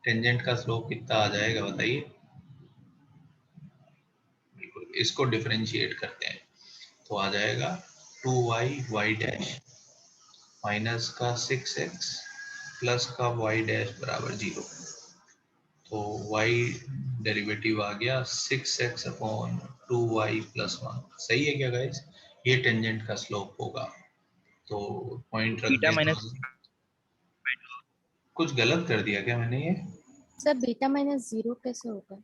टेंजेंट का स्लोप कितना आ जाएगा बताइए? बिल्कुल, इसको डिफरेंशिएट करते हैं तो आ जाएगा 2y डैश माइनस का 6x प्लस का y डैश बराबर 0। तो y डेरिवेटिव आ गया 6x अपॉन 2y प्लस 1। सही है क्या गाइस? ये टेंजेंट का स्लोप होगा। तो पॉइंट रख बीटा दें तो माइनस कुछ गलत कर दिया क्या मैंने ये? सर बीटा माइनस 0 कैसे होगा?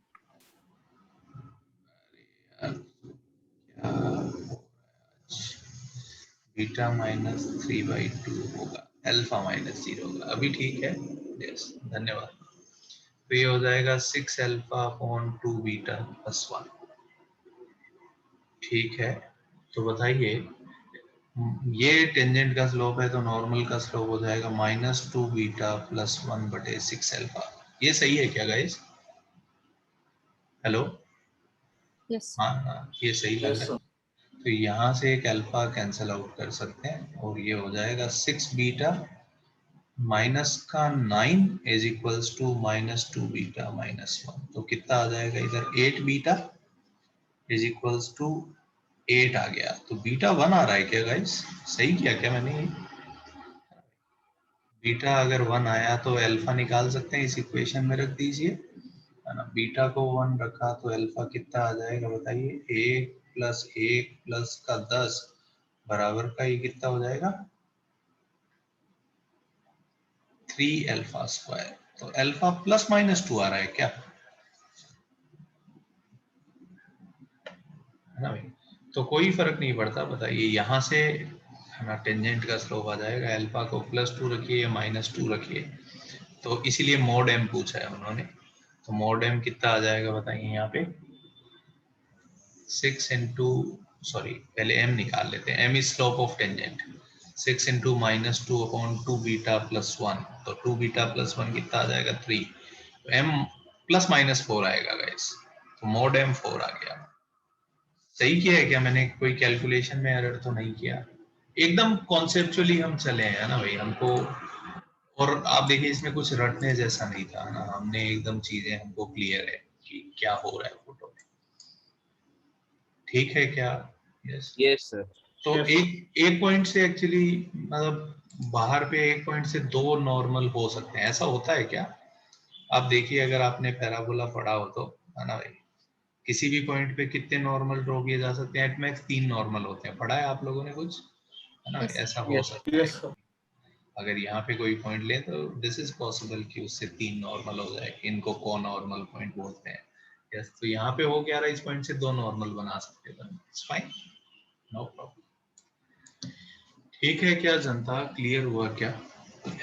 बीटा माइनस 3/2 होगा, अल्फा माइनस 0 होगा। अभी ठीक है, यस धन्यवाद। तो ये हो जाएगा 6 अल्फा अपॉन 2 बीटा प्लस 1। ठीक है, तो बताइए ये टेंजेंट का स्लोप है तो नॉर्मल का स्लोप हो जाएगा -2 बीटा प्लस 1/6 अल्फा। ये सही है क्या गाइस? Hello, yes. हाँ हाँ, ये सही लग Yes, रहा sir. है। तो यहाँ से एक अल्फा कैंसिल आउट कर सकते हैं और ये हो जाएगा 6 बीटा माइनस का 9 इज इक्वल्स टू -2 बीटा -1। तो कितना आ जाएगा इधर 8 बीटा इज इक्वल्स टू 8 आ गया। तो बीटा 1 आ रहा है क्या गाइस? सही किया क्या मैंने? बीटा अगर 1 आया तो अल्फा निकाल सकते हैं, इस इक्वेशन में रख दीजिए, है ना। बीटा को 1 रखा तो अल्फा कितना आ जाएगा बताइए? 1 प्लस 1 प्लस का 10 बराबर का ये कितना हो जाएगा? 3 अल्फा स्क्वायर। तो अल्फा प्लस -2 आ रहा है क्या? है ना भाई? तो कोई फर्क नहीं पड़ता, बताइए यहाँ से, है ना, टेंजेंट का स्लोप आ जाएगा। अल्फा को +2 रखिए या -2 रखिए, तो इसीलिए मॉड एम पूछा है उन्होंने। तो मॉड एम कितना आ जाएगा बताइए यहाँ पे? 6 इंटू, सॉरी पहले एम निकाल लेते हैं। M is slope of tangent. 6 into -2/2 beta plus 1, तो 2 बीटा प्लस 1 कितना आ जाएगा? 3। तो एम +-4 आएगा गाइस। तो मॉड एम 4 आ गया। सही किया है क्या मैंने? कोई कैलकुलेशन में एरर तो नहीं किया? एकदम कॉन्सेप्चुअली हम चले हैं ना भाई, हमको। और आप देखिए इसमें कुछ रटने जैसा नहीं था ना, हमने एकदम चीजें, हमको क्लियर है कि क्या हो रहा है फोटो में। ठीक है क्या? यस। Yes, sir. तो एक एक पॉइंट से एक्चुअली, मतलब बाहर पे एक पॉइंट से 2 नॉर्मल हो सकते हैं, ऐसा होता है क्या? आप देखिए अगर आपने पैराबोला पढ़ा हो तो, है ना भाई, किसी भी पॉइंट पे कितने नॉर्मल ड्रॉ किए जा सकते हैं? एट मैक्स 3 नॉर्मल होते हैं। पढ़ा है आप लोगों ने कुछ, है ना? Yes. ऐसा हो Yes. सकता है। अगर यहाँ पे कोई पॉइंट ले तो दिस इज पॉसिबल कि उससे 3 नॉर्मल हो जाए। इनको को नॉर्मल पॉइंट बोलते हैं। यस, तो यहाँ पे हो क्या रहा है? इस पॉइंट से 2 नॉर्मल बना सकते हैं। It's fine, no problem. ठीक है क्या जनता? क्लियर हुआ क्या?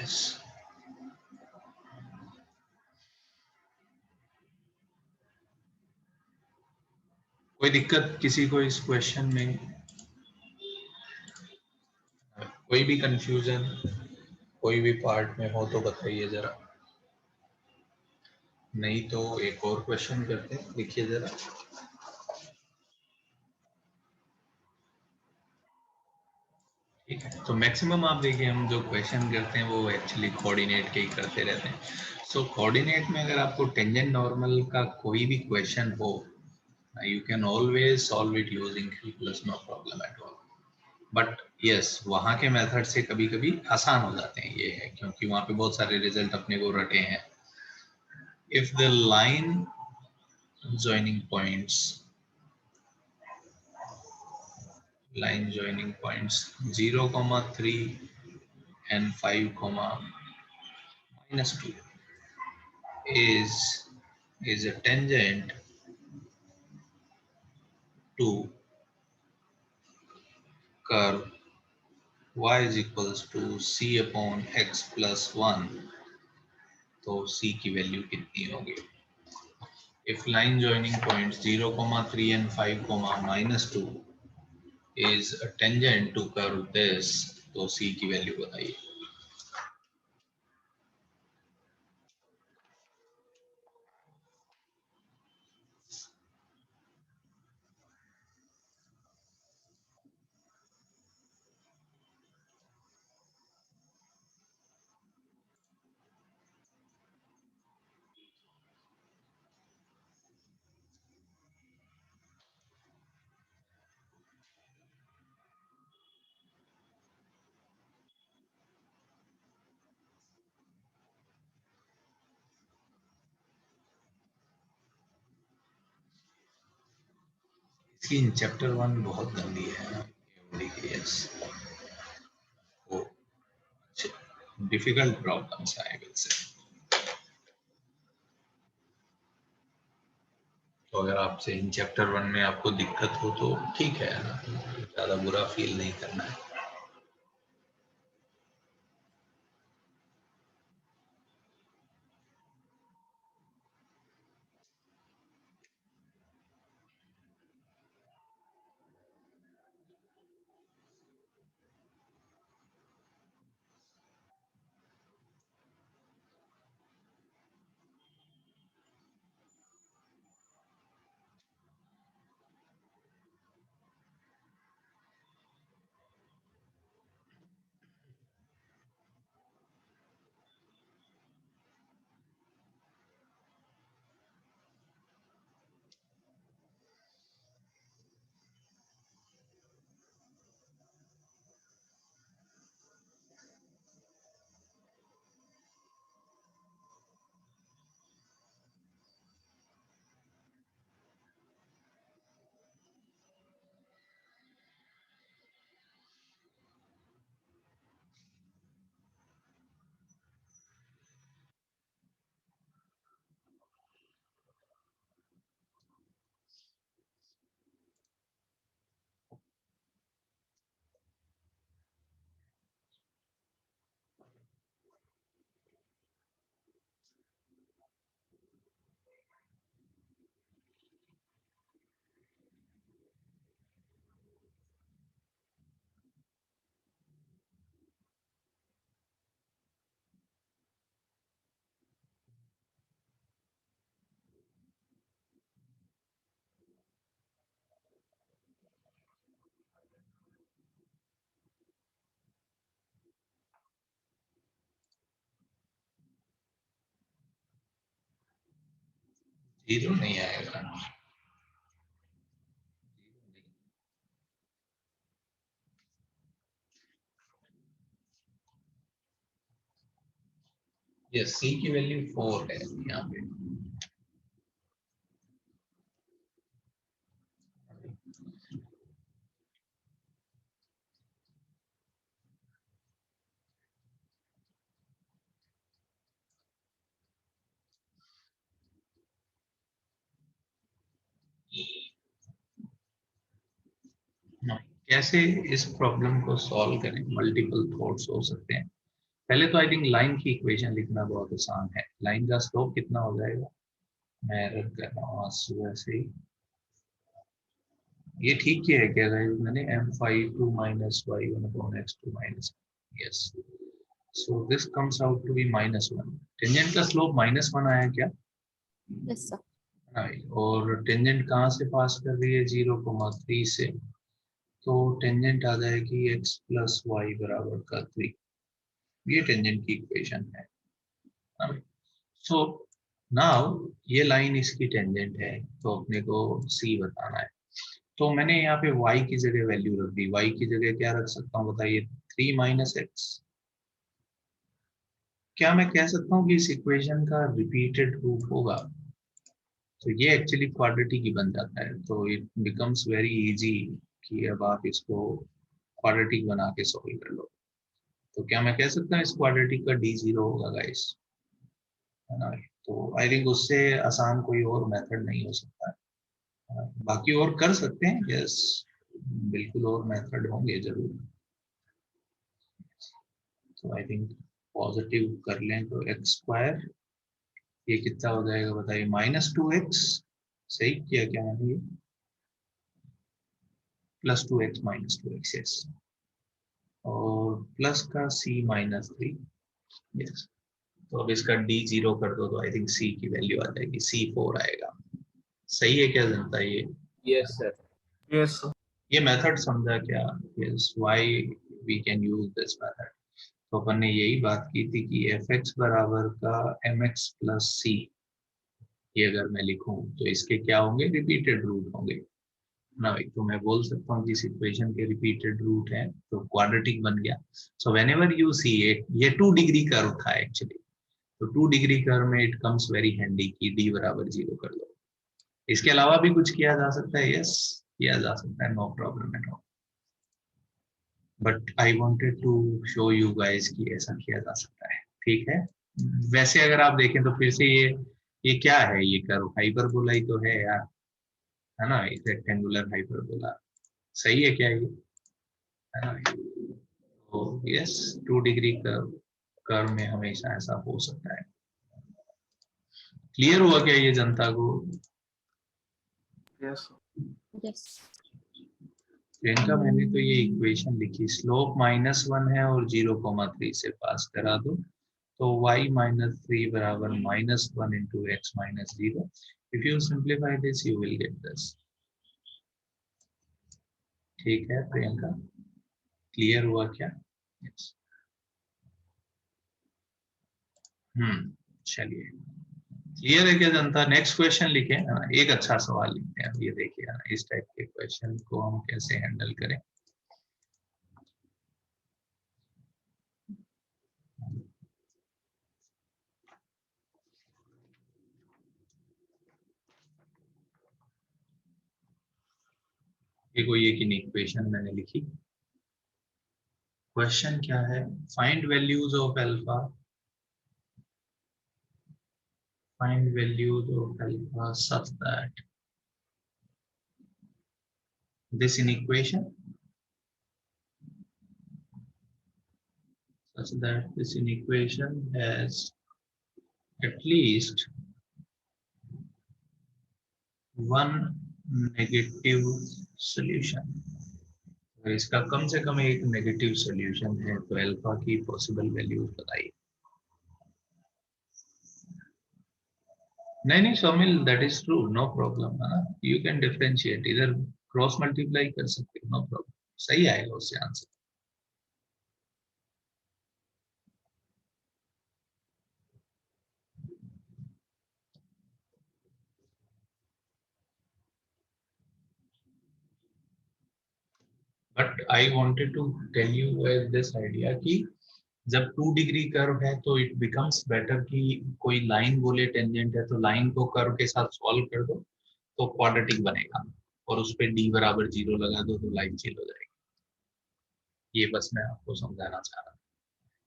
यस। कोई दिक्कत किसी को इस क्वेश्चन में? कोई भी कंफ्यूजन कोई भी पार्ट में हो तो बताइए जरा, नहीं तो एक और क्वेश्चन करते हैं। देखिए जरा, ठीक है। तो मैक्सिमम आप देखिए हम जो क्वेश्चन करते हैं वो एक्चुअली कोऑर्डिनेट के ही करते रहते हैं। सो कोऑर्डिनेट में अगर आपको टेंजेंट नॉर्मल का कोई भी क्वेश्चन हो, you can always solve it using calculus, no problem at all. But yes, वहाँ के मेथड से कभी कभी आसान हो जाते हैं, ये है, क्योंकि वहाँ पे बहुत सारे रिजल्ट अपने को रटे हैं। If the line joining points line joining points 0, 3 and 5, -2 is a tangent to curve y is equals to c upon x plus 1। तो c की वैल्यू कितनी होगी? if line joining points 0, 3 and 5, -2 is a tangent to curve this, तो c की value बताइए। इसकी chapter 1 बहुत गंदी है, यस, वो difficult problems I will say. तो अगर आपसे इन चैप्टर 1 में आपको दिक्कत हो तो ठीक है ना, ज़्यादा बुरा फील नहीं करना है। जीरो नहीं आएगा। यस, सी की वैल्यू 4 है यहाँ पे। कैसे इस प्रॉब्लम को सॉल्व करें? मल्टीपल थॉट्स हो सकते हैं। पहले तो आई थिंक लाइन की इक्वेशन लिखना बहुत आसान है। लाइन का स्लोप कितना हो जाएगा? मैं रख कर रहा हूँ आज सुबह से ही। ये ठीक किया है क्या गाइस मैंने? m5 minus y one upon x2 minus, yes. So this comes out to be -1। Tangent का स्लोप -1 आया क्या? Yes sir. राइट। और टेंजेंट कहाँ से पास कर रही है? 0,3 से। तो टेंजेंट आ जाएगी x प्लस वाई बराबर का 3। ये टेंजेंट की इक्वेशन है। सो नाउ ये लाइन इसकी टेंजेंट है, तो अपने को c बताना है। तो मैंने यहाँ पे y की जगह वैल्यू रख दी। y की जगह क्या रख सकता हूँ बताइए? 3 माइनस एक्स। क्या मैं कह सकता हूँ कि इस इक्वेशन का रिपीटेड रूट होगा? तो ये एक्चुअली क्वाड्रेटिक ही बन जाता है। तो इट बिकम्स वेरी इजी कि अब आप इसको क्वाड्रेटिक बना के सॉल्व कर लो। तो क्या मैं कह सकता हूँ इस क्वाड्रेटिक का d0 होगा गाइस? है ना? तो आई थिंक उससे आसान कोई और मेथड नहीं हो सकता है। बाकी और कर सकते हैं, यस, बिल्कुल और मेथड होंगे जरूर। तो आई थिंक पॉजिटिव कर लें तो x², ये कितना हो जाएगा बताइए? -2x। सही किया क्या मैंने? ये +2x -2x, यस। और प्लस का c-3, यस। तो अब इसका d0 कर दो तो आई थिंक c की वैल्यू आ जाएगी, c4 आएगा। सही है क्या जनता? Yes, sir. Yes, sir. ये मेथड समझा क्या? Yes, why we can use this method. तो अपन ने यही बात की थी कि fx बराबर का mx प्लस c, ये अगर मैं लिखूं तो इसके क्या होंगे? रिपीटेड रूट होंगे ना भाई। तो मैं बोल सकता हूँ कि इस इक्वेशन के रिपीटेड रूट है, तो क्वाड्रेटिक बन गया। So whenever you see it, ये 2 डिग्री कर्व था एक्चुअली। तो 2 डिग्री कर्व में इट कम्स वेरी हैंडी कि d बराबर 0 कर दो। इसके अलावा भी कुछ किया जा सकता है, यस, किया जा सकता है, no problem at all. But I wanted to show you guys कि ऐसा किया जा सकता है। ठीक है। वैसे अगर आप देखें तो फिर से ये क्या है? ये कर्व हाइपरबोला ही तो है यार, है ना? Rectangular hyperbola. सही है क्या ये? है ना? तो यस, 2 डिग्री कर्व कर्व में हमेशा ऐसा हो सकता है। क्लियर हुआ क्या ये जनता को? Yes, sir. यस। प्रियंका मैंने तो ये इक्वेशन लिखी, स्लोप -1 है और 0,3 से पास करा दो, तो y -3 बराबर -1 into x -0। If you simplify this you will get this. ठीक है प्रियंका, क्लियर हुआ क्या? यस। चलिए, क्लियर है क्या जनता? नेक्स्ट क्वेश्चन लिखें। एक अच्छा सवाल लिखते हैं। ये देखिए इस टाइप के क्वेश्चन को हम कैसे हैंडल करें। ये कोई एक इक्वेशन मैंने लिखी। क्वेश्चन क्या है? Find values of alpha, find values of alpha such that this inequation, has at least one negative solution। अगर इसका कम से कम एक नेगेटिव सॉल्यूशन है तो अल्फा की पॉसिबल वैल्यूज बताइए। नहीं Saumil, that is true, no problem. You can differentiate, इधर क्रॉस मल्टीप्लाई कर सकते हो, नो प्रॉब्लम, सही आएगा उससे answer. I wanted to tell you this idea कि जब 2 डिग्री कर्व है तो इट बिकम्स बेटर कि कोई लाइन बोले टेंजेंट है तो लाइन को कर्व के साथ सॉल्व कर दो तो क्वाड्रेटिक बनेगा, और उस पे d बराबर 0 लगा दो तो लाइन चिल हो जाएगी। ये बस मैं आपको समझाना चाह रहा हूँ,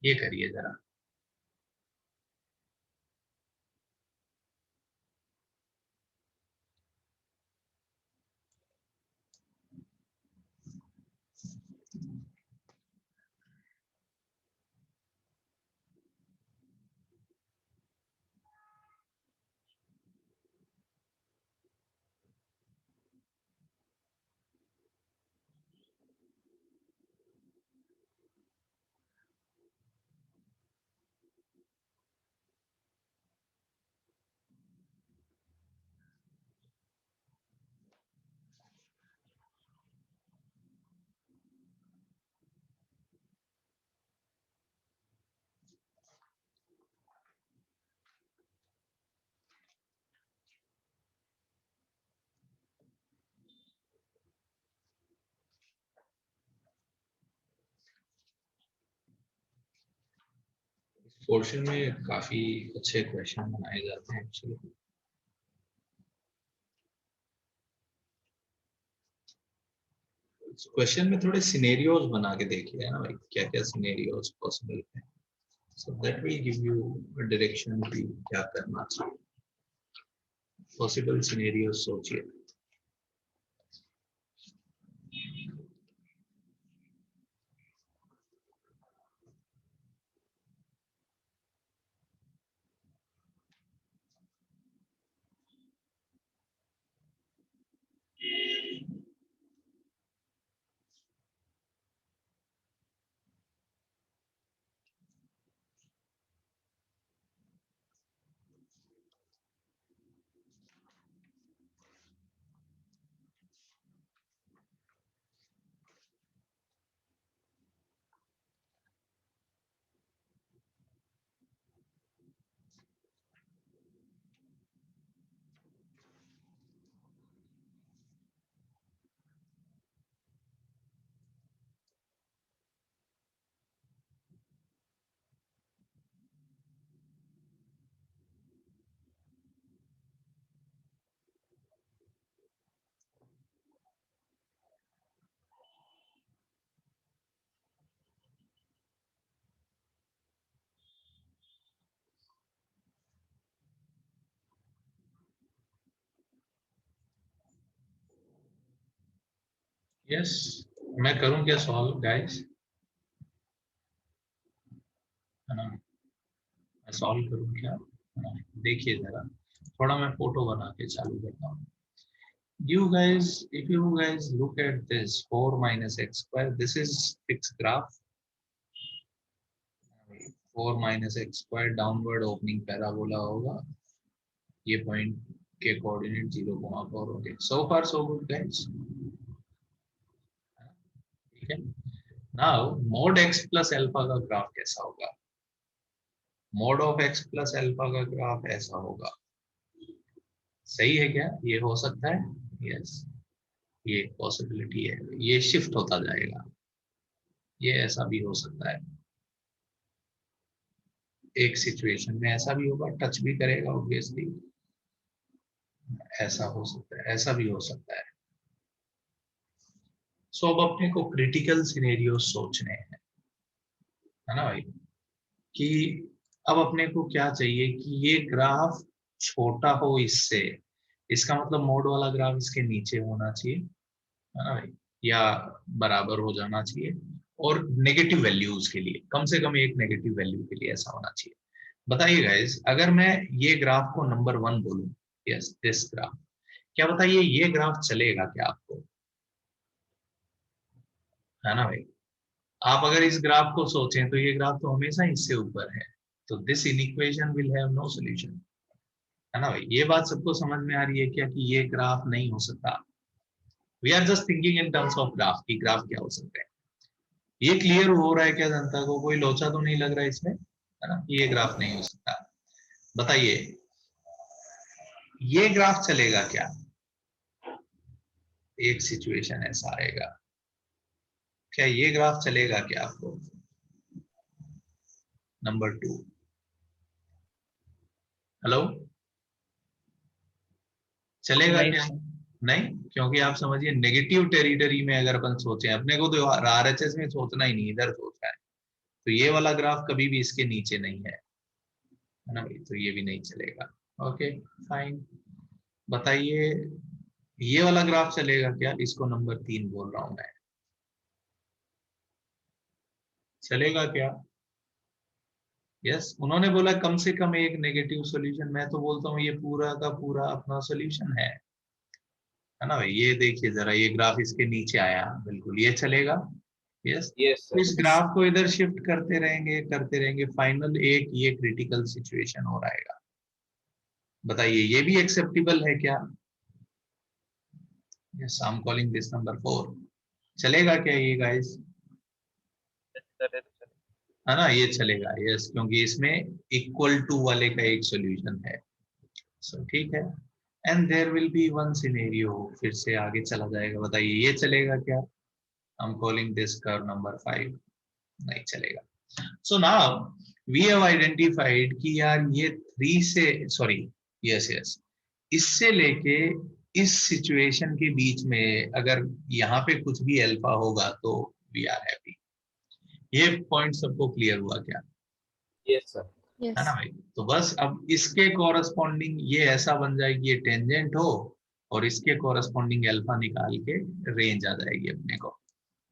ये करिए जरा। इस पोर्शन में काफी अच्छे क्वेश्चन बनाए जाते हैं एक्चुअली। क्वेश्चन में थोड़े सिनेरियोज बना के देखिए है ना भाई, क्या क्या सिनेरियोज पॉसिबल है, so that will give you direction कि क्या करना चाहिए। पॉसिबल सिनेरियोज सोचिए। यस, मैं करूं क्या सॉल्व गाइस, है ना? मैं सॉल्व करूं क्या, है ना? देखिए जरा, थोड़ा मैं फोटो बना के चालू करता हूँ। You guys, if you guys look at this 4 minus x square, this is fixed graph. 4 minus x square downward opening parabola होगा, ये पॉइंट के कोऑर्डिनेट 0,4 होंगे। सो फार सो गुड गाइस, ठीक है। Now mode x plus alpha का graph कैसा होगा? Mode of x plus alpha का ग्राफ ऐसा होगा। सही है क्या? ये हो सकता है? यस, ये एक पॉसिबिलिटी है, ये शिफ्ट होता जाएगा, ये ऐसा भी हो सकता है। एक सिचुएशन में ऐसा भी होगा, टच भी करेगा ऑब्वियसली, ऐसा हो सकता है, ऐसा भी हो सकता है। सो अब अपने को क्रिटिकल सिनेरियो सोचने हैं, है ना भाई, कि अब अपने को क्या चाहिए कि ये ग्राफ छोटा हो इससे, इसका मतलब मोड वाला ग्राफ इसके नीचे होना चाहिए, है ना भाई, या बराबर हो जाना चाहिए, और नेगेटिव वैल्यूज के लिए कम से कम एक नेगेटिव वैल्यू के लिए ऐसा होना चाहिए। बताइए गाइस, अगर मैं ये ग्राफ को नंबर 1 बोलूं, यस दिस ग्राफ, क्या बताइए ये ग्राफ चलेगा क्या आपको, है ना भाई? आप अगर इस ग्राफ को सोचें तो ये ग्राफ तो हमेशा इससे ऊपर है, तो this inequation will have no solution, है ना भाई? ये बात सबको समझ में आ रही है क्या कि ये ग्राफ नहीं हो सकता? We are just thinking in terms of graph, कि ग्राफ क्या हो सकता है। ये क्लियर हो रहा है क्या जनता को? कोई लोचा तो नहीं लग रहा है इसमें, है ना? ये ग्राफ नहीं हो सकता। बताइए ये ग्राफ चलेगा क्या? एक सिचुएशन ऐसा आएगा, क्या ये ग्राफ चलेगा क्या आपको? नंबर 2, हेलो, चलेगा नहीं क्या? sir. नहीं, क्योंकि आप समझिए नेगेटिव टेरिटरी में अगर अपन सोचें, अपने को तो आरएचएस में सोचना ही नहीं, इधर सोचना है, तो ये वाला ग्राफ कभी भी इसके नीचे नहीं है ना भाई, तो ये भी नहीं चलेगा। ओके फाइन, बताइए ये वाला ग्राफ चलेगा क्या? इसको नंबर 3 बोल रहा हूं मैं, चलेगा क्या? यस, उन्होंने बोला कम से कम एक नेगेटिव सॉल्यूशन, मैं तो बोलता हूँ ये पूरा का पूरा अपना सॉल्यूशन है ना भाई। ये देखिए जरा, ये ग्राफ इसके नीचे आया, बिल्कुल ये चलेगा। Yes, Yes, sir. इस ग्राफ को इधर शिफ्ट करते रहेंगे, फाइनल एक ये क्रिटिकल सिचुएशन हो रहेगा। बताइए ये भी एक्सेप्टेबल है क्या? Yes, I am calling this number 4, चलेगा क्या ये गाइस? है ना, ये चलेगा। यस, क्योंकि इसमें इक्वल टू वाले का एक सॉल्यूशन है। सो ठीक है, and there will be one scenario, फिर से आगे चला जाएगा। बताइए ये चलेगा क्या? I am calling this curve number 5, नहीं चलेगा। So now we have identified कि यार ये 3 से, सॉरी, यस यस, इससे लेके इस सिचुएशन के बीच में अगर यहाँ पे कुछ भी अल्फा होगा तो वी आर हैप्पी। ये पॉइंट सबको क्लियर हुआ क्या? Yes, sir. है ना Yes. भाई, तो बस अब इसके कॉरस्पॉन्डिंग ये ऐसा बन जाएगी, ये टेंजेंट हो, और इसके कॉरस्पॉन्डिंग अल्फा निकाल के रेंज आ जाएगी अपने को।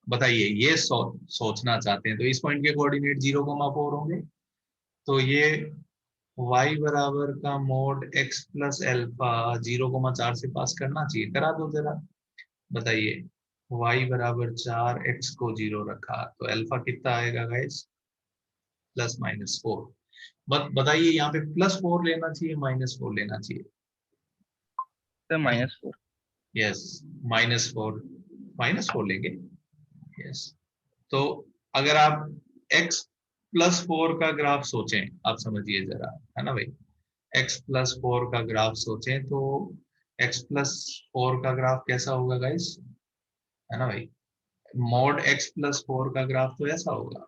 बताइए ये सोचना चाहते हैं तो इस पॉइंट के कोऑर्डिनेट 0,4 होंगे, तो ये y बराबर का मोड x प्लस एल्फा 0,4 से पास करना चाहिए, करा दो जरा। बताइए y बराबर 4, x को 0 रखा, तो अल्फा कितना आएगा गाइस? +-4। बताइए यहाँ पे +4 लेना चाहिए, -4 लेना चाहिए? Sir, -4. यस, -4 लेंगे। यस, तो अगर आप x+4 का ग्राफ सोचें, आप समझिए जरा, है ना भाई, x+4 का ग्राफ सोचें तो x+4 का ग्राफ कैसा होगा गाइस? है ना भाई, मॉड x+4 का ग्राफ तो ऐसा होगा,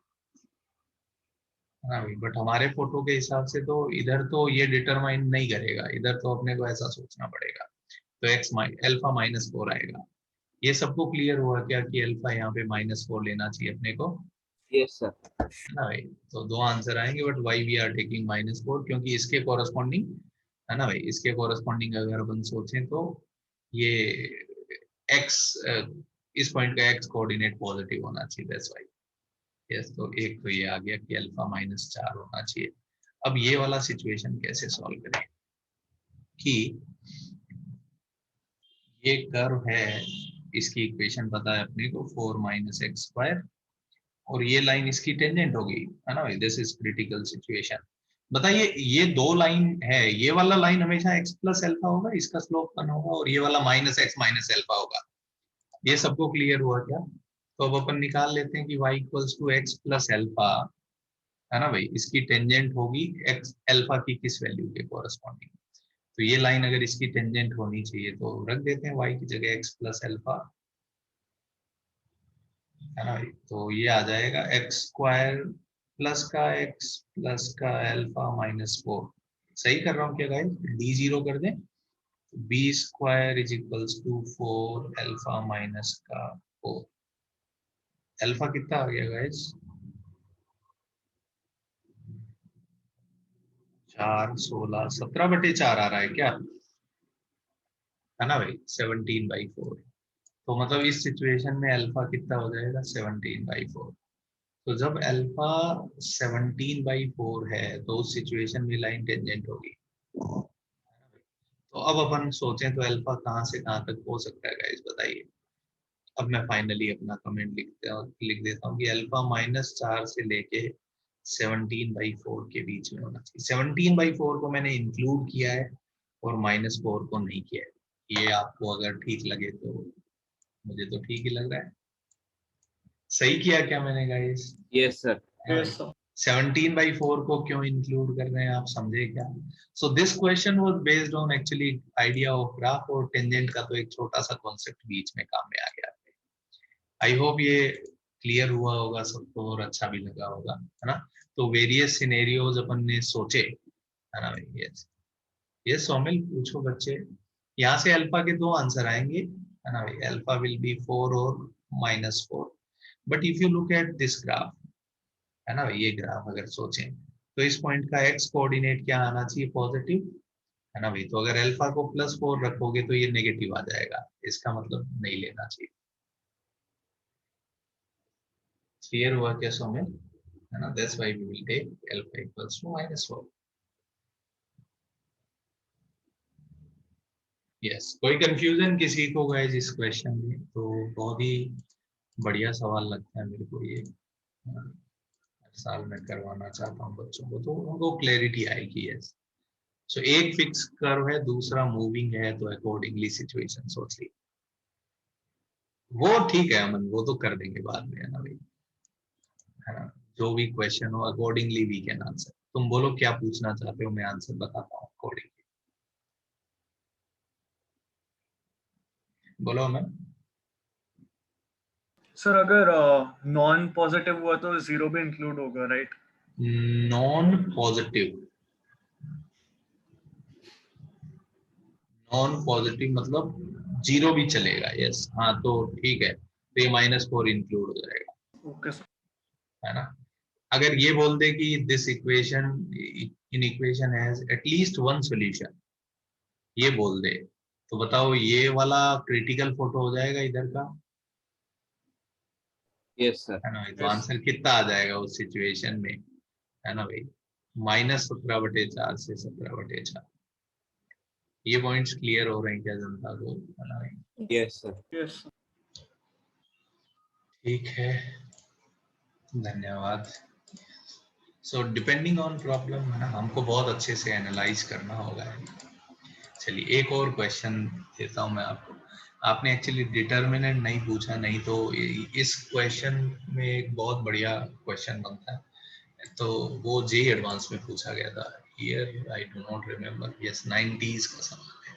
है ना भाई। बट हमारे फोटो के हिसाब से तो इधर तो ये डिटरमाइन नहीं करेगा, इधर तो अपने को ऐसा सोचना पड़ेगा, तो अल्फा -4 आएगा। ये सबको क्लियर हुआ क्या कि अल्फा यहाँ पे -4 लेना चाहिए अपने को? Yes, sir. है ना भाई, तो 2 आंसर आएंगे, but why we are taking -4 क्योंकि इसके कॉरस्पॉन्डिंग, है ना भाई, इसके कॉरस्पॉन्डिंग अगर अपन सोचें तो ये x, इस पॉइंट का x कोऑर्डिनेट पॉजिटिव होना चाहिए, दैट्स व्हाई। यस, तो एक तो ये आ गया कि अल्फा -4 होना चाहिए। अब ये वाला सिचुएशन कैसे सॉल्व करें कि ये कर्व है, इसकी इक्वेशन पता है अपने को 4 - x², और ये लाइन इसकी टेंजेंट होगी, है ना भाई, दिस इज क्रिटिकल सिचुएशन। बताइए ये 2 लाइन है, ये वाला लाइन हमेशा x प्लस एल्फा होगा, इसका स्लोप 1 होगा, और ये वाला -x - एल्फा होगा। ये सबको क्लियर हुआ क्या? तो अब अपन निकाल लेते हैं कि y = x प्लस एल्फा, है ना भाई, इसकी टेंजेंट होगी x एल्फा की किस वैल्यू के कॉरस्पॉन्डिंग। तो ये लाइन अगर इसकी टेंजेंट होनी चाहिए तो रख देते हैं y की जगह x प्लस एल्फा, है ना भाई, तो ये आ जाएगा x² प्लस का x प्लस का एल्फा -4। सही कर रहा हूँ क्या गाइस? d 0 कर दें, b² = 4 एल्फा माइनस का 4। एल्फा कितना आ गया गाइस? 4, 16, 17/4 आ रहा है क्या? है ना भाई, 17/4। तो मतलब इस सिचुएशन में अल्फा कितना हो जाएगा? 17/4। तो जब अल्फा 17/4 है तो उस सिचुएशन में लाइन टेंजेंट होगी। तो अब अपन सोचें तो अल्फा कहाँ से कहाँ तक हो सकता है गाइस, बताइए। अब मैं फाइनली अपना कमेंट लिख देता हूँ कि अल्फा -4 से लेके 17/4 के बीच में होना चाहिए। 17/4 को मैंने इंक्लूड किया है और -4 को नहीं किया है। ये आपको अगर ठीक लगे तो, मुझे तो ठीक ही लग रहा है। सही किया क्या मैंने गाइस? Yes, sir. 17/4 को क्यों इंक्लूड कर रहे हैं, आप समझे क्या? So this question was based on actually idea of graph, और टेंजेंट का तो एक छोटा सा कॉन्सेप्ट बीच में काम में आ गया। आई होप ये क्लियर हुआ होगा सबको और अच्छा भी लगा होगा, है ना। तो वेरियस सिनेरियोज अपन ने सोचे, है ना भाई। यस यस सोमिल, पूछो बच्चे। यहाँ से अल्फा के दो आंसर आएंगे, है ना भाई। अल्फा विल बी 4 और -4। But if you look at this graph, है ना भाई, ये ग्राफ अगर सोचें तो इस पॉइंट का एक्स कोऑर्डिनेट क्या आना चाहिए, पॉजिटिव, है ना भाई। तो अगर अल्फा को +4 रखोगे तो ये नेगेटिव आ जाएगा, इसका मतलब नहीं लेना चाहिए। क्लियर हुआ क्या सोमिल, है ना। That's why we will take alpha equals to -4। Yes, कोई कंफ्यूजन किसी को गाइस इस क्वेश्चन में? तो बहुत ही बढ़िया सवाल लगता है मेरे को ये, हर साल मैं करवाना चाहता हूँ बच्चों को, तो उनको क्लैरिटी आएगी। यस, सो एक फिक्स कर्व है, दूसरा मूविंग है, तो अकॉर्डिंगली सिचुएशन सोच ली। वो ठीक है अमन, वो तो कर देंगे बाद में, है ना भाई, है ना। जो भी क्वेश्चन हो अकॉर्डिंगली वी कैन आंसर। तुम बोलो क्या पूछना चाहते हो, मैं आंसर बताता हूँ अकॉर्डिंगली। बोलो अमन। सर अगर नॉन पॉजिटिव हुआ तो जीरो भी इंक्लूड होगा, right? Non positive, non positive मतलब जीरो भी चलेगा। यस, हाँ तो ठीक है, तो ये -4 इंक्लूड हो जाएगा, ओके सर। है ना। अगर ये बोल दे कि this equation in equation has at least one solution, ये बोल दे, तो बताओ ये वाला क्रिटिकल फोटो हो जाएगा इधर का, Yes, sir. है ना। तो यस। आंसर कितना आ जाएगा उस सिचुएशन में, है ना भाई, -17/4 से 17/4। ये पॉइंट्स क्लियर हो रहे हैं क्या जनता को, है ना भाई। Yes, sir. यस। ठीक है, धन्यवाद। सो डिपेंडिंग ऑन प्रॉब्लम, है ना, हमको बहुत अच्छे से एनालाइज करना होगा। चलिए एक और क्वेश्चन देता हूं मैं आपको। आपने एक्चुअली डिटर्मिनेंट नहीं पूछा, नहीं तो इस क्वेश्चन में एक बहुत बढ़िया क्वेश्चन बनता है, तो वो जे एडवांस में पूछा गया था। Year I do not remember, yes 90s का सवाल है,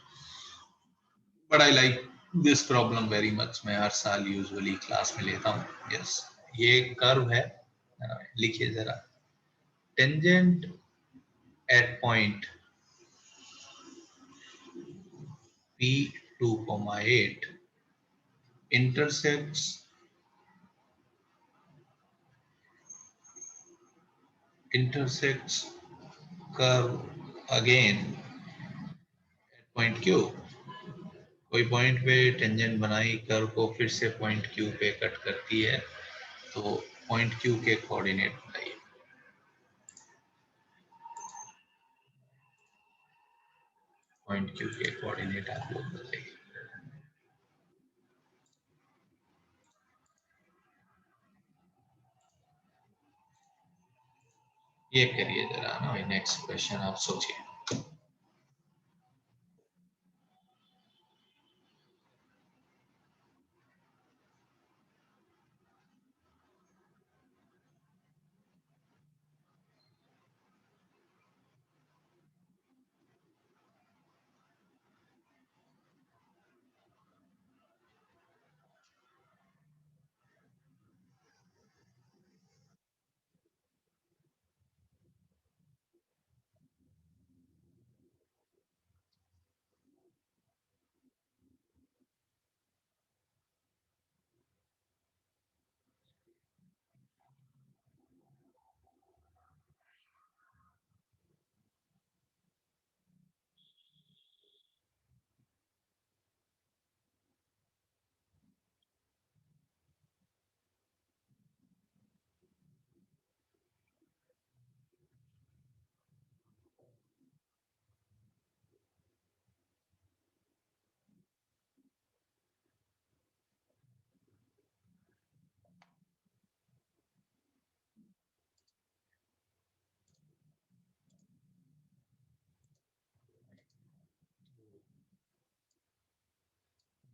but I like this problem very much. मैं हर साल यूजुअली क्लास में लेता हूँ। यस, ये कर्व है, लिखिए जरा। Tangent at point P2,8 intersects curve again at point Q। कोई पॉइंट पे टेंजेंट बनाई, कर्व को फिर से पॉइंट Q पे कट करती है, तो पॉइंट Q के कोऑर्डिनेट बताइए। पॉइंट Q के कोऑर्डिनेट आप लोग बताइए। ये करिए जरा ना, नेक्स्ट क्वेश्चन आप सोचिए।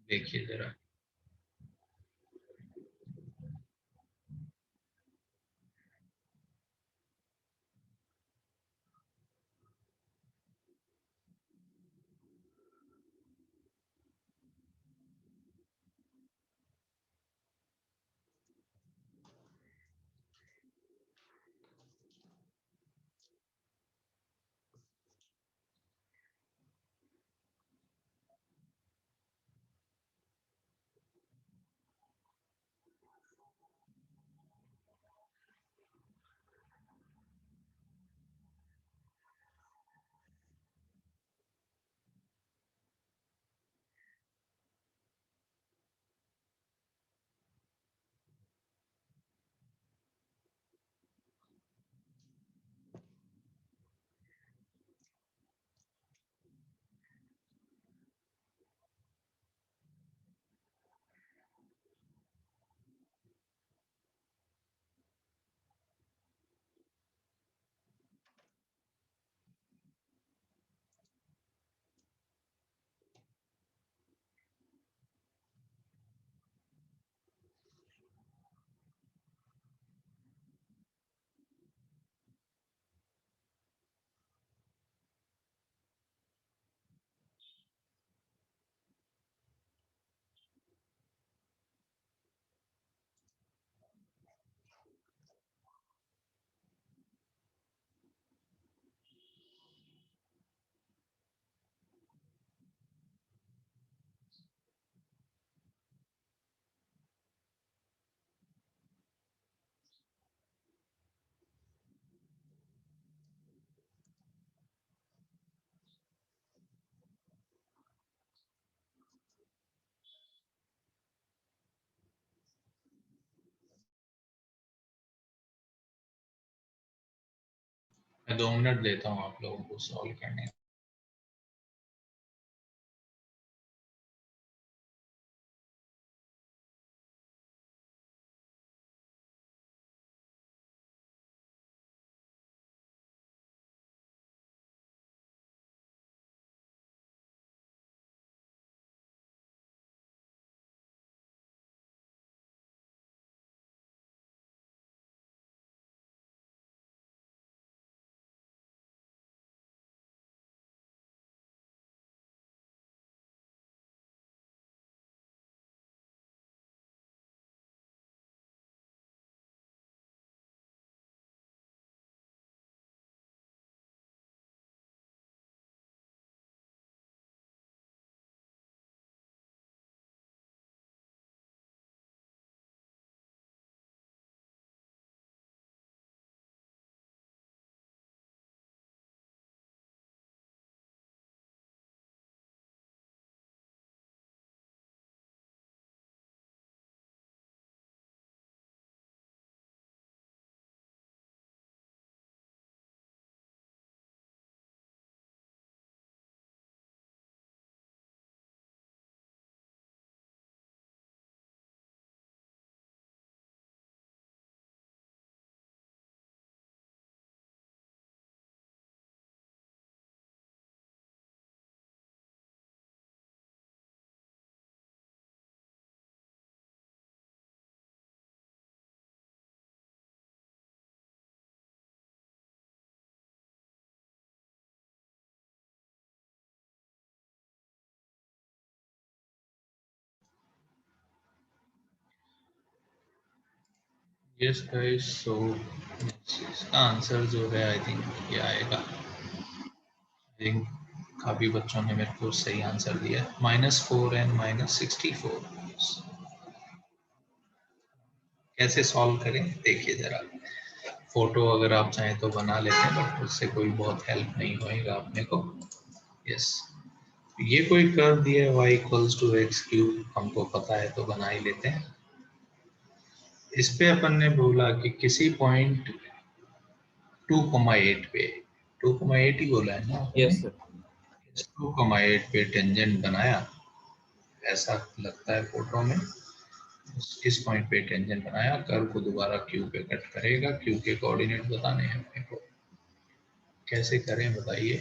देखिए जरा। मैं 2 मिनट देता हूँ आप लोगों को सॉल्व करने। यस गाइस, सो इसका आंसर जो है आई थिंक ये आएगा। आई थिंक काफी बच्चों ने मेरे को सही आंसर दिया, -4 and -64। कैसे सॉल्व करें देखिए जरा। फोटो अगर आप चाहें तो बना लेते हैं, बट उससे कोई बहुत हेल्प नहीं होएगा अपने को। यस, ये कोई कर्व दिया है y equals to x cube, हमको पता है तो बना ही लेते हैं। इस पे अपन ने बोला कि किसी पॉइंट 2,8 पे, 2,8 ही बोला है ना अपन ने? Yes, sir. 2,8 पे टेंजेंट बनाया, ऐसा लगता है फोटो में। इस पॉइंट पे टेंजेंट बनाया, कर्व को दोबारा क्यू पे कट करेगा, क्यू के कोऑर्डिनेट बताने हैं अपने को। कैसे करें बताइए?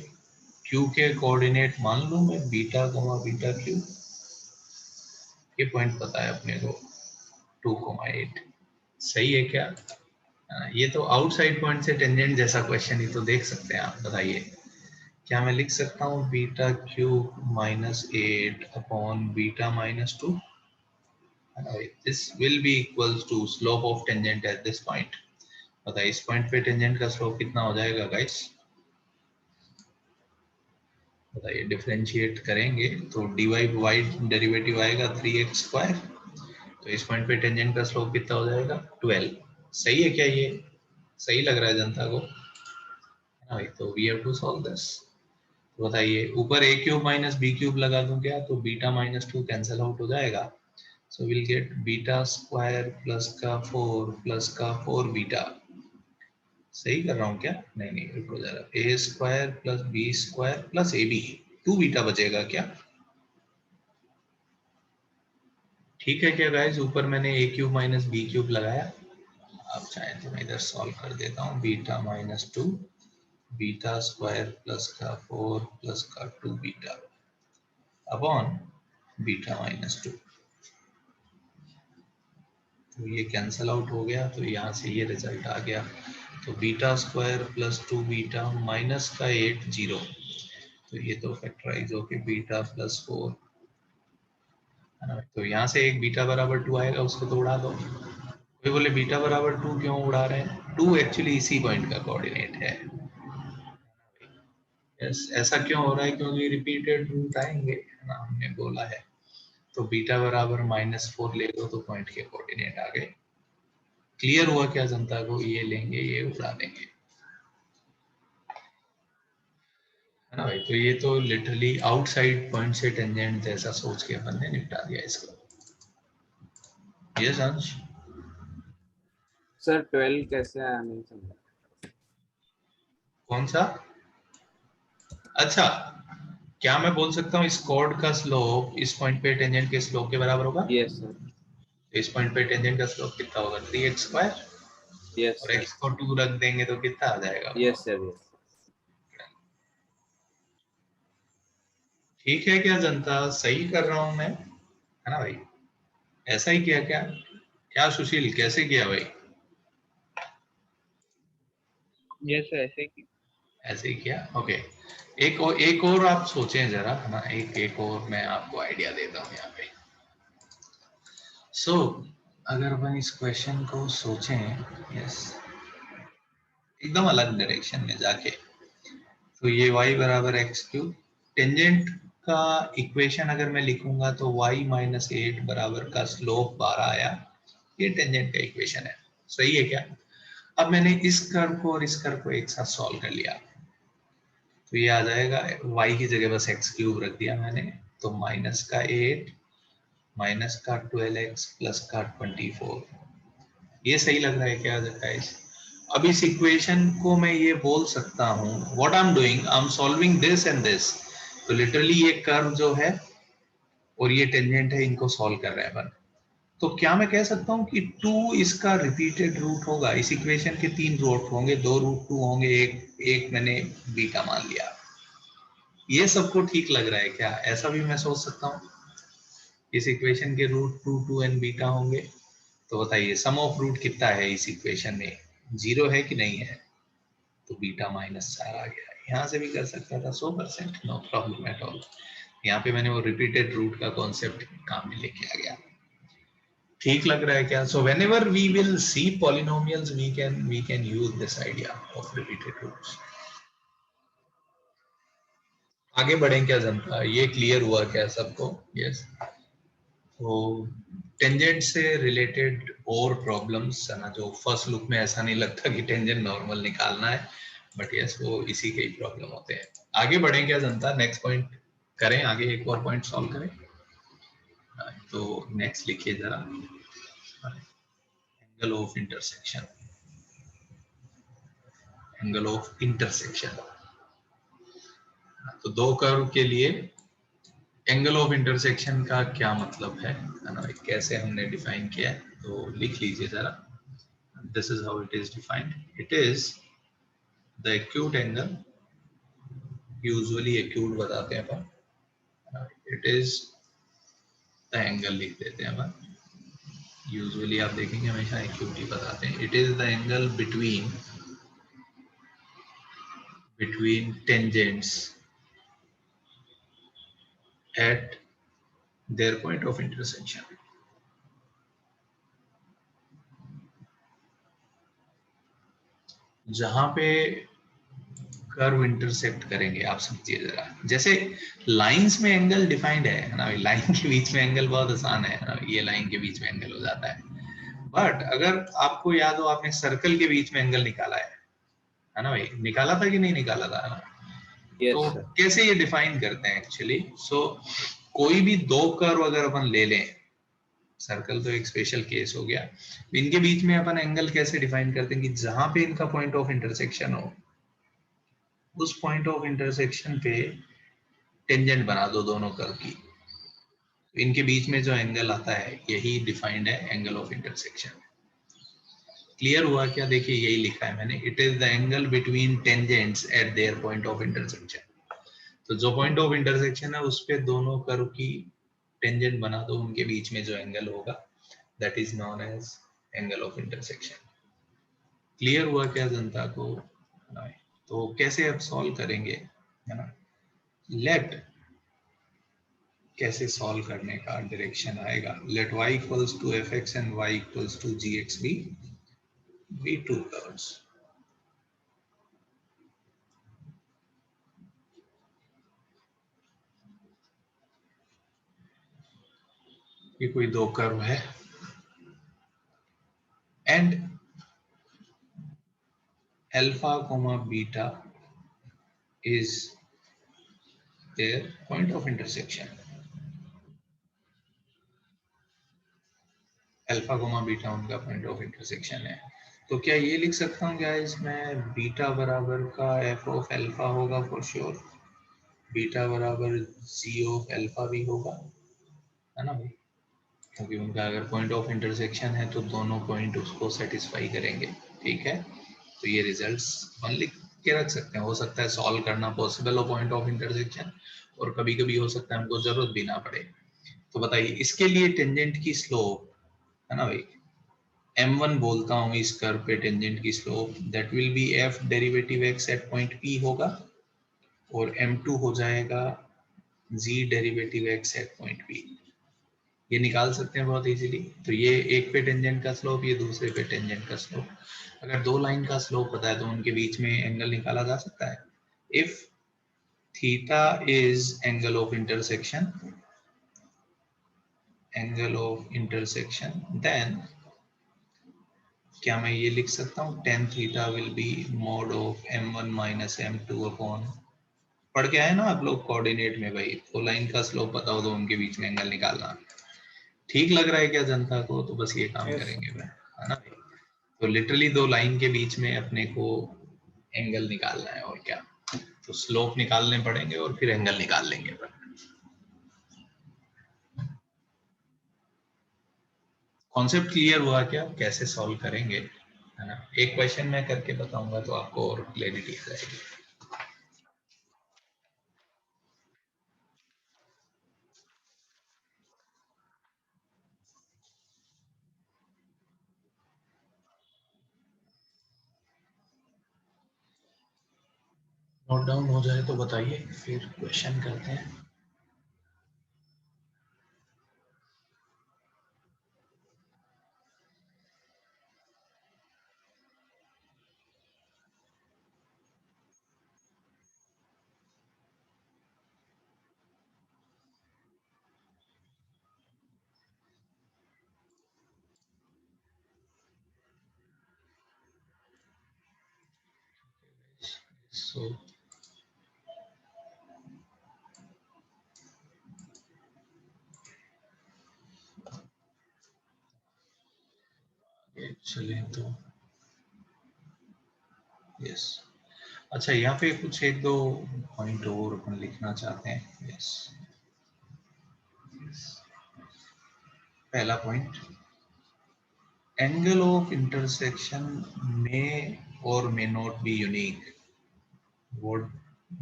क्यू के कोऑर्डिनेट मान लूं मैं बीटा क्यू, ये पॉइंट पता है अपने को 2,8। सही है क्या? ये तो आउटसाइड पॉइंट से टेंजेंट जैसा क्वेश्चन ही तो देख सकते हैं आप, बताइए। क्या मैं लिख सकता हूँ beta cube -8 upon beta -2? This will be equals to slope of tangent at this point. बताइए इस पॉइंट पे टेंजेंट का स्लोप कितना हो जाएगा गाइस? बताइए, डिफरेंशिएट करेंगे तो dy बाई डेरिवेटिव आएगा 3x²। तो इस पॉइंट पे टेंजेंट का स्लोप कितना हो जाएगा? 12। सही है क्या? ये सही लग रहा है जनता को? हाँ, तो we have to solve this. बताइए, ऊपर a cube minus b cube लगा दूं क्या? तो बीटा -2 कैंसिल आउट हो जाएगा। So will get beta square plus का 4 प्लस का 4 बीटा। सही कर रहा हूँ क्या? नहीं, रुको जरा। a² plus b² plus ab, 2 beta बचेगा क्या? ठीक है क्या गाइस? ऊपर मैंने a cube minus b cube लगाया। आप चाहें तो मैं इधर सॉल्व कर देता हूँ। बीटा -2 बीटा स्क्वायर प्लस का 4 प्लस का 2 बीटा अपॉन बीटा -2। तो ये कैंसल आउट हो गया, तो यहाँ से ये रिजल्ट आ गया। तो beta square plus 2 beta minus का 8 0, तो ये तो फैक्टराइज होके बीटा प्लस 4 है ना। तो यहाँ से एक बीटा बराबर 2 आएगा, उसको तो उड़ा दो। कोई बोले बीटा बराबर 2 क्यों उड़ा रहे हैं? 2 एक्चुअली इसी पॉइंट का कोऑर्डिनेट है। यस, ऐसा क्यों हो रहा है? क्योंकि रिपीटेड रूट आएंगे है ना, हमने बोला है। तो बीटा बराबर -4 ले लो तो पॉइंट के कोऑर्डिनेट आ गए। क्लियर हुआ क्या जनता को? ये लेंगे, ये उड़ा देंगे, है ना भाई। तो ये तो लिटरली आउटसाइड पॉइंट से टेंजेंट जैसा सोच के अपन ने निपटा दिया इसको। यस अंश? Sir, 12 कैसे आया नहीं समझा। कौन सा? अच्छा, क्या मैं बोल सकता हूँ इस कॉर्ड का स्लोप इस पॉइंट पे टेंजेंट के स्लोप के बराबर होगा? Yes, sir. इस पॉइंट पे टेंजेंट का स्लोप कितना होगा? 3x स्क्वायर, Yes, और sir. x को 2 रख देंगे तो कितना आ जाएगा? Yes, sir. Yes. ठीक है क्या जनता? सही कर रहा हूं मैं, है ना भाई? ऐसा ही किया क्या? क्या सुशील, कैसे किया भाई? यस सर, ऐसे ही। ऐसे ही किया, ओके। एक और आप सोचें जरा, है ना? एक और मैं आपको आइडिया देता हूँ यहाँ पे। सो अगर अपन इस क्वेश्चन को सोचें, यस, एकदम अलग डायरेक्शन में जाके, तो ये y बराबर एक्स क्यूब, टेंजेंट का इक्वेशन अगर मैं लिखूंगा तो y माइनस 8 बराबर का स्लोप 12 आया, ये टेंजेंट का इक्वेशन है। सही है क्या? अब मैंने इस कर्व को और इस कर्व को एक साथ सॉल्व कर लिया, तो ये आ जाएगा, y की जगह बस एक्स क्यूब रख दिया मैंने, तो माइनस का 8 माइनस का 12x प्लस का 24, ये सही लग रहा है क्या गाइस? अब इस इक्वेशन को मैं ये बोल सकता हूँ, what I am doing, I am solving this and this, तो लिटरली ये कर्व जो है और ये टेंजेंट है, इनको सॉल्व कर रहे हैं अपन। तो क्या मैं कह सकता हूँ कि 2 इसका रिपीटेड रूट होगा? इस इक्वेशन के 3 रूट होंगे, 2 रूट 2 होंगे, एक मैंने बीटा मान लिया। ये सबको ठीक लग रहा है क्या? ऐसा भी मैं सोच सकता हूँ, इस इक्वेशन के रूट 2 2 एंड बीटा होंगे, तो बताइए सम ऑफ रूट कितना है इस इक्वेशन में? 0 है कि नहीं है? तो बीटा माइनस 4 आ गया। यहाँ से भी कर सकता था 100%, नो प्रॉब्लम एट ऑल। यहाँ पे मैंने वो रिपीटेड रूट का कॉन्सेप्ट काम में लेके आ गया। ठीक लग रहा है क्या? So whenever we will see polynomials we can use this idea of repeated roots. आगे बढ़ें क्या जनता? ये क्लियर हुआ क्या सबको? यस। तो टेंजेंट से रिलेटेड और प्रॉब्लम्स है ना, जो फर्स्ट लुक में ऐसा नहीं लगता कि टेंजेंट नॉर्मल निकालना है, बट यस वो इसी के ही प्रॉब्लम होते हैं। आगे बढ़ें क्या जनता? नेक्स्ट पॉइंट करें आगे, एक और पॉइंट सॉल्व करें। तो नेक्स्ट लिखिए जरा, angle of intersection, angle of intersection. तो दो कर्व के लिए एंगल ऑफ इंटरसेक्शन का क्या मतलब है ना, कैसे हमने डिफाइन किया है, तो लिख लीजिए जरा। This is how it is defined, it is the acute angle, usually acute बताते हैं अपन, इट इज द एंगल लिख देते हैं अपन, यूजुअली आप देखेंगे हमेशा एक्यूट ही बताते हैं। It is the angle between tangents at there point of intersection. जहां पे कर्व इंटरसेक्ट करेंगे, आप समझिए जरा, जैसे लाइंस में एंगल डिफाइंड है ना, लाइन के बीच में एंगल बहुत आसान है ना, ये लाइन के बीच में एंगल हो जाता है। बट अगर आपको याद हो, आपने सर्कल के बीच में एंगल निकाला है ना भाई? निकाला था कि नहीं निकाला था ना? Yes, तो sir. कैसे ये डिफाइन करते हैं एक्चुअली? सो कोई भी दो कर्व अगर अपन ले लें, सर्कल तो एक स्पेशल केस हो गया, इनके बीच में अपन एंगल कैसे डिफाइन करते हैं कि जहां पे इनका पॉइंट ऑफ इंटरसेक्शन हो, उस पॉइंट ऑफ इंटरसेक्शन पे टेंजेंट बना दो दोनों कर्व की, इनके बीच में जो एंगल आता है यही डिफाइंड है एंगल ऑफ इंटरसेक्शन। क्लियर हुआ क्या? देखिए यही लिखा है मैंने, it is the angle between tangents at there point of intersection. तो जो पॉइंट ऑफ इंटरसेक्शन है उस पे दोनों कर्व की टेंजेंट बना दो, उनके बीच में जो एंगल होगा that is known as angle of intersection. Clear हुआ क्या जनता को? तो कैसे अब सॉल्व करेंगे, है ना? लेट, कैसे सॉल्व करने का डायरेक्शन आएगा, let y equals to fx and y equals to gx be two curves। ये कोई दो कर्व है and alpha comma beta is there point of intersection. Alpha comma beta उनका पॉइंट ऑफ इंटरसेक्शन है। तो क्या ये लिख सकता हूँ गाइस मैं बीटा बराबर का एफ ऑफ अल्फा होगा फॉर श्योर, बीटा बराबर जी ऑफ अल्फा भी होगा, है ना भाई, क्योंकि उनका अगर पॉइंट ऑफ इंटरसेक्शन है तो दोनों पॉइंट उसको सेटिस्फाई करेंगे। ठीक है, तो ये रिजल्ट्स वन लिख के रख सकते हैं। हो सकता है सॉल्व करना पॉसिबल हो पॉइंट ऑफ इंटरसेक्शन, और कभी कभी हो सकता है हमको जरूरत भी ना पड़े। तो बताइए इसके लिए टेंजेंट की स्लोप, है ना भाई, m1 बोलता हूँ इस कर्व पे टेंजेंट की slope, that will be f derivative x at point p होगा, और m2 हो जाएगा g derivative x at point p। ये निकाल सकते हैं बहुत इजीली। तो ये एक पे टेंजेंट का स्लोप, ये दूसरे पे टेंजेंट का स्लोप। अगर दो लाइन का स्लोप पता है तो उनके बीच में एंगल निकाला जा सकता है। If theta is angle of intersection, angle of intersection, then क्या मैं ये लिख सकता हूँ tan theta will be mod of m1 minus m2 upon, पढ़ के आए ना आप लोग कोऑर्डिनेट में भाई, दो लाइन का स्लोप पता हो तो उनके बीच में एंगल निकालना। ठीक लग रहा है क्या जनता को? तो बस ये काम करेंगे भाई, है ना भाई। तो लिटरली दो लाइन के बीच में अपने को एंगल निकालना है, और क्या, तो स्लोप निकालने पड़ेंगे और फिर एंगल निकाल लेंगे। कॉन्सेप्ट क्लियर हुआ क्या, कैसे सॉल्व करेंगे, है ना। एक क्वेश्चन मैं करके बताऊंगा तो आपको और क्लैरिटी आ जाएगी। नोट डाउन हो जाए तो बताइए, फिर क्वेश्चन करते हैं। सो चलिए तो यस, अच्छा यहाँ पे कुछ एक दो पॉइंट और अपन लिखना चाहते हैं। यस, पहला point, angle of intersection may or may not be unique. What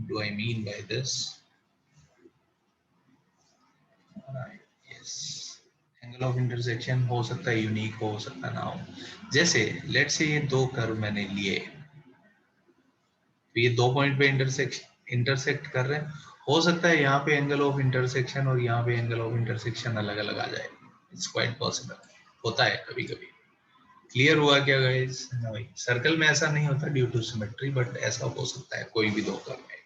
do I mean by this? Yes, angle of intersection हो सकता है यूनिक हो सकता ना हो। जैसे लेट्स से ये दो कर्व मैंने लिए, तो ये दो पॉइंट पे इंटरसेक्ट कर रहे हैं। हो सकता है यहाँ पे एंगल ऑफ इंटरसेक्शन और यहाँ पे एंगल ऑफ इंटरसेक्शन अलग अलग आ जाए। इट्स क्वाइट पॉसिबल, होता है कभी कभी। क्लियर हुआ क्या गाइस? ना भाई, सर्कल में ऐसा नहीं होता ड्यू टू सिमेट्री, बट ऐसा हो सकता है कोई भी दो कर्व में।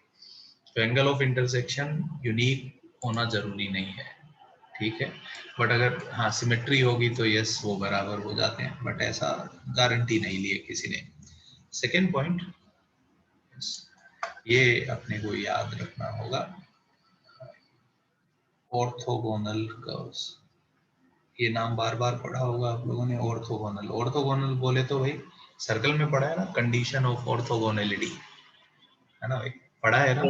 तो एंगल ऑफ इंटरसेक्शन यूनिक होना जरूरी नहीं है, ठीक है। बट अगर हाँ सिमेट्री होगी तो यस वो बराबर हो जाते हैं, बट ऐसा गारंटी नहीं लिए किसी ने। सेकेंड पॉइंट, ये अपने को याद रखना होगा, ऑर्थोगोनल कर्व्स। ये नाम बार बार पढ़ा होगा आप लोगों ने, ऑर्थोगोनल। ऑर्थोगोनल बोले तो भाई सर्कल में पढ़ा है ना, कंडीशन ऑफ ऑर्थोगोनलिटी, है ना भाई, पढ़ा है ना।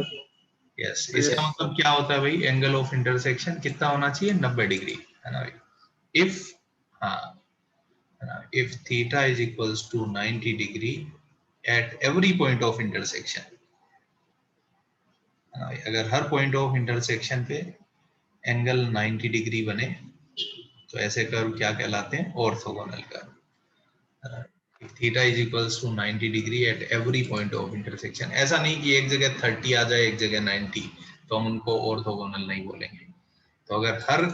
यस, इसका मतलब क्या होता है भाई, एंगल ऑफ इंटरसेक्शन कितना होना चाहिए, 90 डिग्री, है ना भाई। इफ हाँ, if theta is equals to 90 degree at every point of intersection, अगर हर पॉइंट ऑफ इंटरसेक्शन पे एंगल 90 डिग्री बने तो ऐसे कर्व क्या कहलाते हैं, orthogonal curve. Theta is equals to 90 degree at every point of intersection. ऐसा नहीं कि एक जगह 30 आ जाए एक जगह 90 तो हम उनको ऑर्थोगोनल नहीं बोलेंगे। तो अगर हर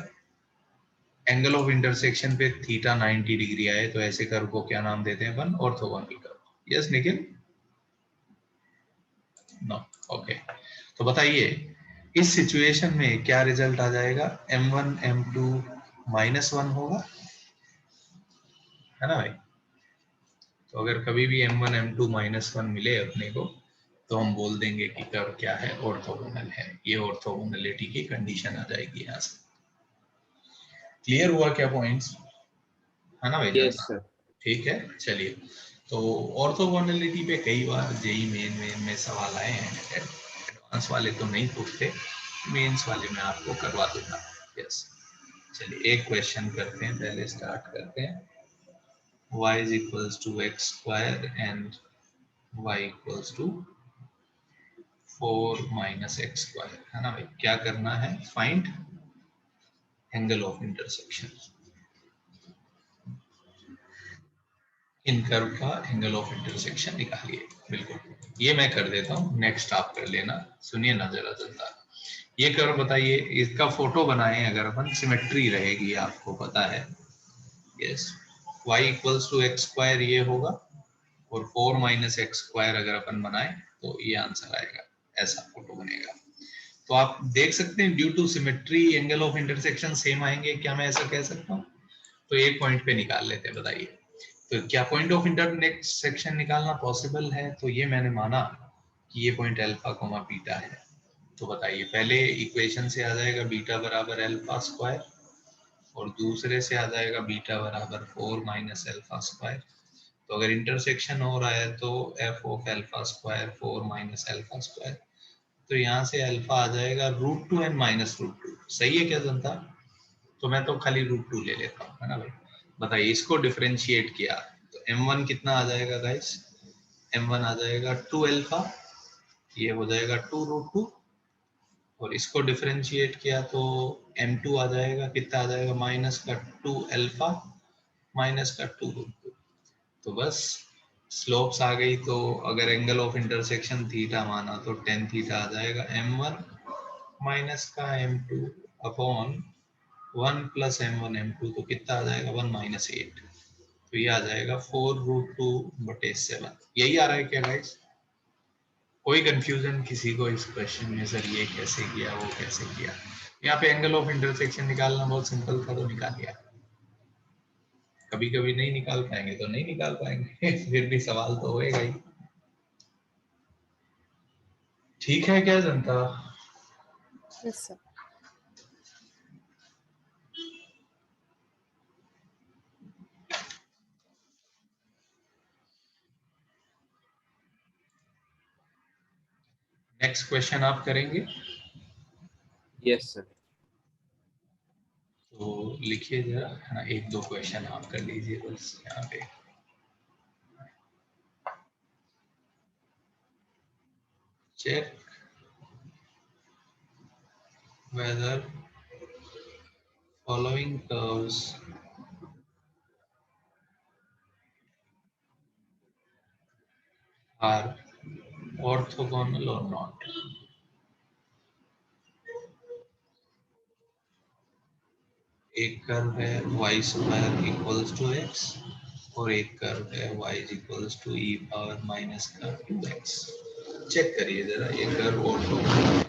एंगल ऑफ इंटरसेक्शन पे थीटा 90 डिग्री आए तो ऐसे कर्व को क्या नाम देते हैं अपन, orthogonal curve. Yes Nikhil? No, okay. तो बताइए इस सिचुएशन में क्या रिजल्ट आ जाएगा, m1 m2 -1 होगा, है ना भाई। तो अगर कभी भी m1 m2 -1 मिले अपने को तो हम बोल देंगे कि कर्व क्या है, ऑर्थोगोनल है। ये ऑर्थोगोनलिटी की कंडीशन आ जाएगी यहाँ से। क्लियर हुआ क्या पॉइंट्स, है ना भाई? Yes, sir. ठीक है, चलिए तो ऑर्थोगोनलिटी पे कई बार जेई मेन में सवाल आए हैं, एडवांस वाले तो नहीं पूछते, मेंस वाले में आपको करवा दूंगा। यस, चलिए एक क्वेश्चन करते हैं, पहले स्टार्ट करते हैं। y is equals to x square and y equals to 4 minus x square, है ना भाई? क्या करना है? Find angle of intersection. In curve का एंगल ऑफ इंटरसेक्शन निकालिए। बिल्कुल, ये मैं कर देता हूँ, नेक्स्ट आप कर लेना। सुनिए ना जरा जनता, ये कर्व बताइए, इसका फोटो बनाएं अगर अपन, सिमेट्री रहेगी, आपको पता है। Yes, y equals to x square ये होगा, और 4 माइनस एक्स स्क्वायर अगर अपन बनाए तो ये आंसर आएगा, ऐसा फोटो बनेगा। तो आप देख सकते हैं due to symmetry angle of intersection same आएंगे, क्या मैं ऐसा कह सकता हूँ? तो एक पॉइंट पे निकाल लेते हैं, बताइए। तो क्या पॉइंट ऑफ इंटरसेक्शन निकालना पॉसिबल है? तो ये मैंने माना कि ये पॉइंट अल्फा कोमा बीटा है। तो बताइए, पहले इक्वेशन से आ जाएगा बीटा बराबर अल्फा स्क्वायर, और दूसरे से आ जाएगा बीटा बराबर 4 माइनस अल्फा स्क्वायर। तो अगर इंटरसेक्शन हो रहा है तो F of alpha square 4 minus alpha square, तो यहाँ से अल्फा आ जाएगा √2 एंड माइनस √2। सही है क्या जनता? तो मैं तो खाली √2 ले लेता हूँ, है ना भाई? बताइए, इसको डिफरेंशिएट किया तो m1 कितना आ जाएगा गाइस? m1 आ जाएगा 2 अल्फा, ये हो जाएगा 2 √2, और इसको डिफरेंशिएट किया तो m2 आ जाएगा, कितना आ जाएगा? माइनस का 2 अल्फा माइनस का 2 √2। तो बस स्लोप्स आ गई, तो अगर एंगल ऑफ इंटरसेक्शन थीटा माना तो tan थीटा आ जाएगा m1 माइनस का m2 upon 1 plus m1 m2, तो कितना आ जाएगा? 1 माइनस 8। तो ये आ जाएगा 4 √2/7। यही आ रहा है क्या गाइस? कोई कंफ्यूजन किसी को इस क्वेश्चन में? सर ये कैसे किया, वो कैसे किया? यहाँ पे एंगल ऑफ इंटरसेक्शन निकालना बहुत सिंपल था, तो निकाल लिया। कभी कभी नहीं निकाल पाएंगे तो नहीं निकाल पाएंगे फिर भी सवाल तो होएगा ही। ठीक है क्या जनता? Yes sir. नेक्स्ट क्वेश्चन आप करेंगे? Yes, sir. तो लिखिए जरा, है ना, एक दो क्वेश्चन आप कर लीजिए बस यहाँ पे। Check whether following curves are orthogonal or not। एक कर्व है y square equals to x, और एक कर्व है y equals to e power minus का 2x। चेक करिए जरा, ये कर्व ऑर्थोगोनल।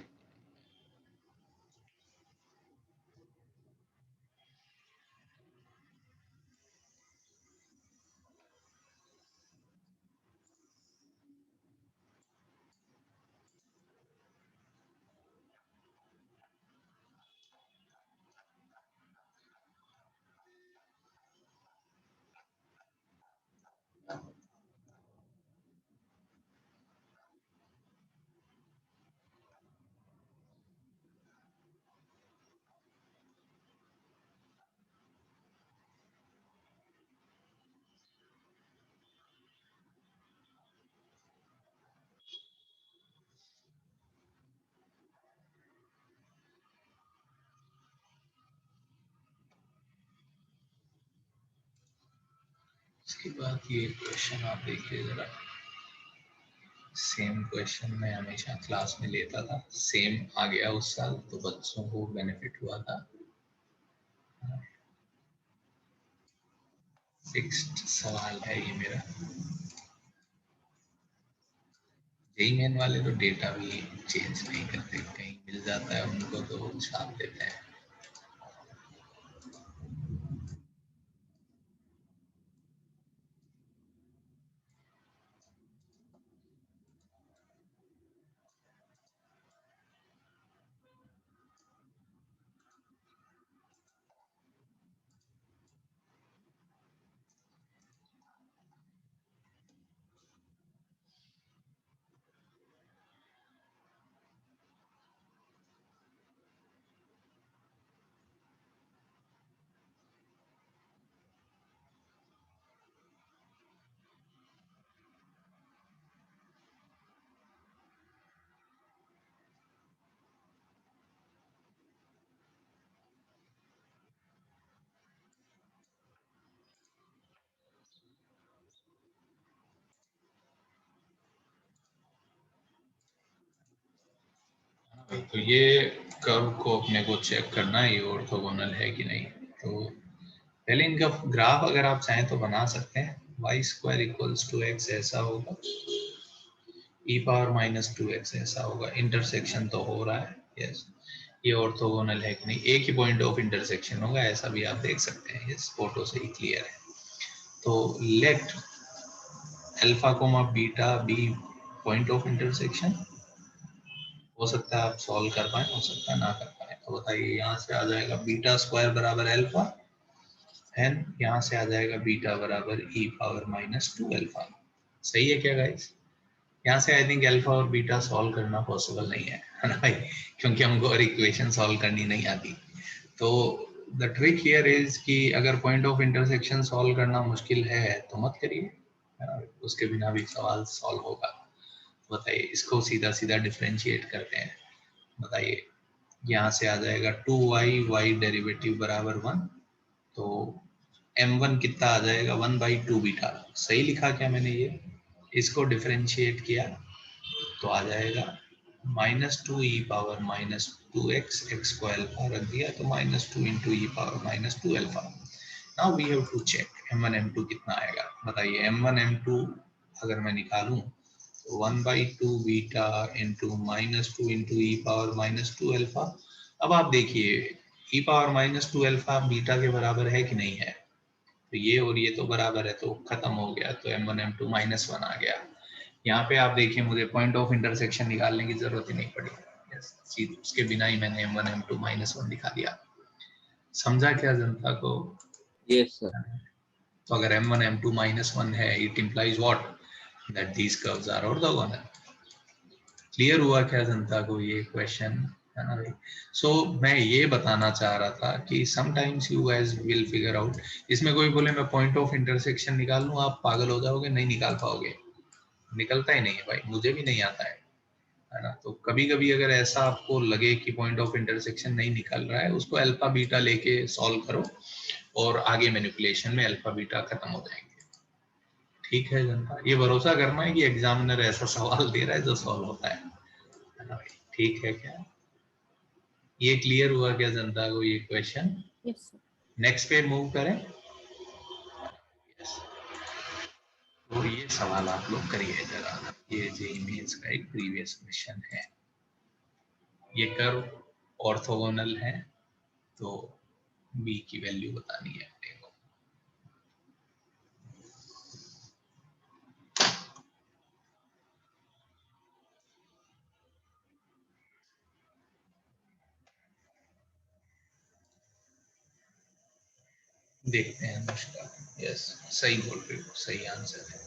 इसके बाद ये क्वेश्चन आप देखिए जरा, सेम क्वेश्चन मैं हमेशा क्लास में लेता था, सेम आ गया उस साल, तो बच्चों को बेनिफिट हुआ था। फिक्स्ड सवाल है ये मेरा। जेई मेन वाले तो डेटा भी चेंज नहीं करते, कहीं मिल जाता है उनको तो छाप देते हैं। तो ये कर्व को अपने को चेक करना है ये ऑर्थोगोनल है कि नहीं। तो पहले इनका ग्राफ अगर आप चाहें तो बना सकते हैं। Y square equals to x ऐसा होगा, ई पावर माइनस 2x ऐसा होगा। इंटरसेक्शन तो हो रहा है, यस। ये ऑर्थोगोनल है कि नहीं, एक ही पॉइंट ऑफ इंटरसेक्शन होगा, ऐसा भी आप देख सकते हैं। यस, फोटो से ही क्लियर है। तो let alpha comma beta be point of intersection. हो सकता है आप सॉल्व कर पाए, हो सकता है ना कर पाए। तो बताइए, यहाँ से आ जाएगा बीटा स्क्वायर बराबर अल्फा, एंड यहाँ से आ जाएगा बीटा बराबर ई पावर माइनस 2 अल्फा। सही है क्या गाइस? यहाँ से आई थिंक अल्फा और बीटा सॉल्व करना पॉसिबल नहीं है ना भाई, क्योंकि हमको और इक्वेशन सॉल्व करनी नहीं आती। तो द ट्रिक हियर इज कि अगर पॉइंट ऑफ इंटरसेक्शन सॉल्व करना मुश्किल है तो मत करिए, उसके बिना भी सवाल सॉल्व होगा। बताइए, इसको सीधा सीधा डिफरेंशिएट करते हैं। बताइए, यहाँ से आ जाएगा 2y, y डेरिवेटिव बराबर 1, तो m1 कितना आ जाएगा 1/2 बीटा। सही लिखा क्या मैंने? ये इसको डिफरेंशिएट किया तो आ जाएगा -2 ई पावर -2x, x को अल्फा रख दिया तो -2 into e power -2 alpha. Now we have to check m1 m2 कितना आएगा। बताइए, m1 m2 अगर मैं निकालूं तो 1/2 beta into -2 into e power -2 alpha. अब आप देखिए, ई पावर -2 अल्फा बीटा के बराबर है कि नहीं है? तो ये और ये तो बराबर है, तो खत्म हो गया, तो m1 m2 -1 आ गया। यहाँ पे आप देखिए, मुझे पॉइंट ऑफ इंटरसेक्शन निकालने की जरूरत ही नहीं पड़ी। yes, उसके बिना ही मैंने m1 m2 -1 दिखा दिया। समझा क्या जनता को? Yes, sir. तो अगर m1 m2 -1 है, it implies what? That these curves are orthogonal. Clear हुआ क्या जनता को ये क्वेश्चन, है ना भाई? सो मैं ये बताना चाह रहा था कि sometimes you guys will figure out. इसमें कोई बोले मैं पॉइंट ऑफ इंटरसेक्शन निकाल लूं, आप पागल हो जाओगे, नहीं निकाल पाओगे। निकलता ही नहीं है भाई, मुझे भी नहीं आता है ना? तो कभी कभी अगर ऐसा आपको लगे कि पॉइंट ऑफ इंटरसेक्शन नहीं निकल रहा है, उसको अल्फा बीटा लेके सॉल्व करो और आगे मैनिपुलेशन में अल्फा बीटा खत्म हो जाएंगे। ठीक है जनता, ये भरोसा करना है कि एग्जामिनर ऐसा सवाल दे रहा है जो सॉल्व होता है ना भाई? ठीक है क्या? ये क्लियर हुआ क्या जनता को ये क्वेश्चन? Yes, sir. नेक्स्ट पे मूव करें। yes. तो ये सवाल आप लोग करिए जरा। ये जेईई मेंस का एक प्रीवियस क्वेश्चन है। ये कर्व ऑर्थोगोनल है, तो बी की वैल्यू बतानी है अपने को। देखते हैं अनुष्का। यस, सही बोल रहे हो, सही आंसर है।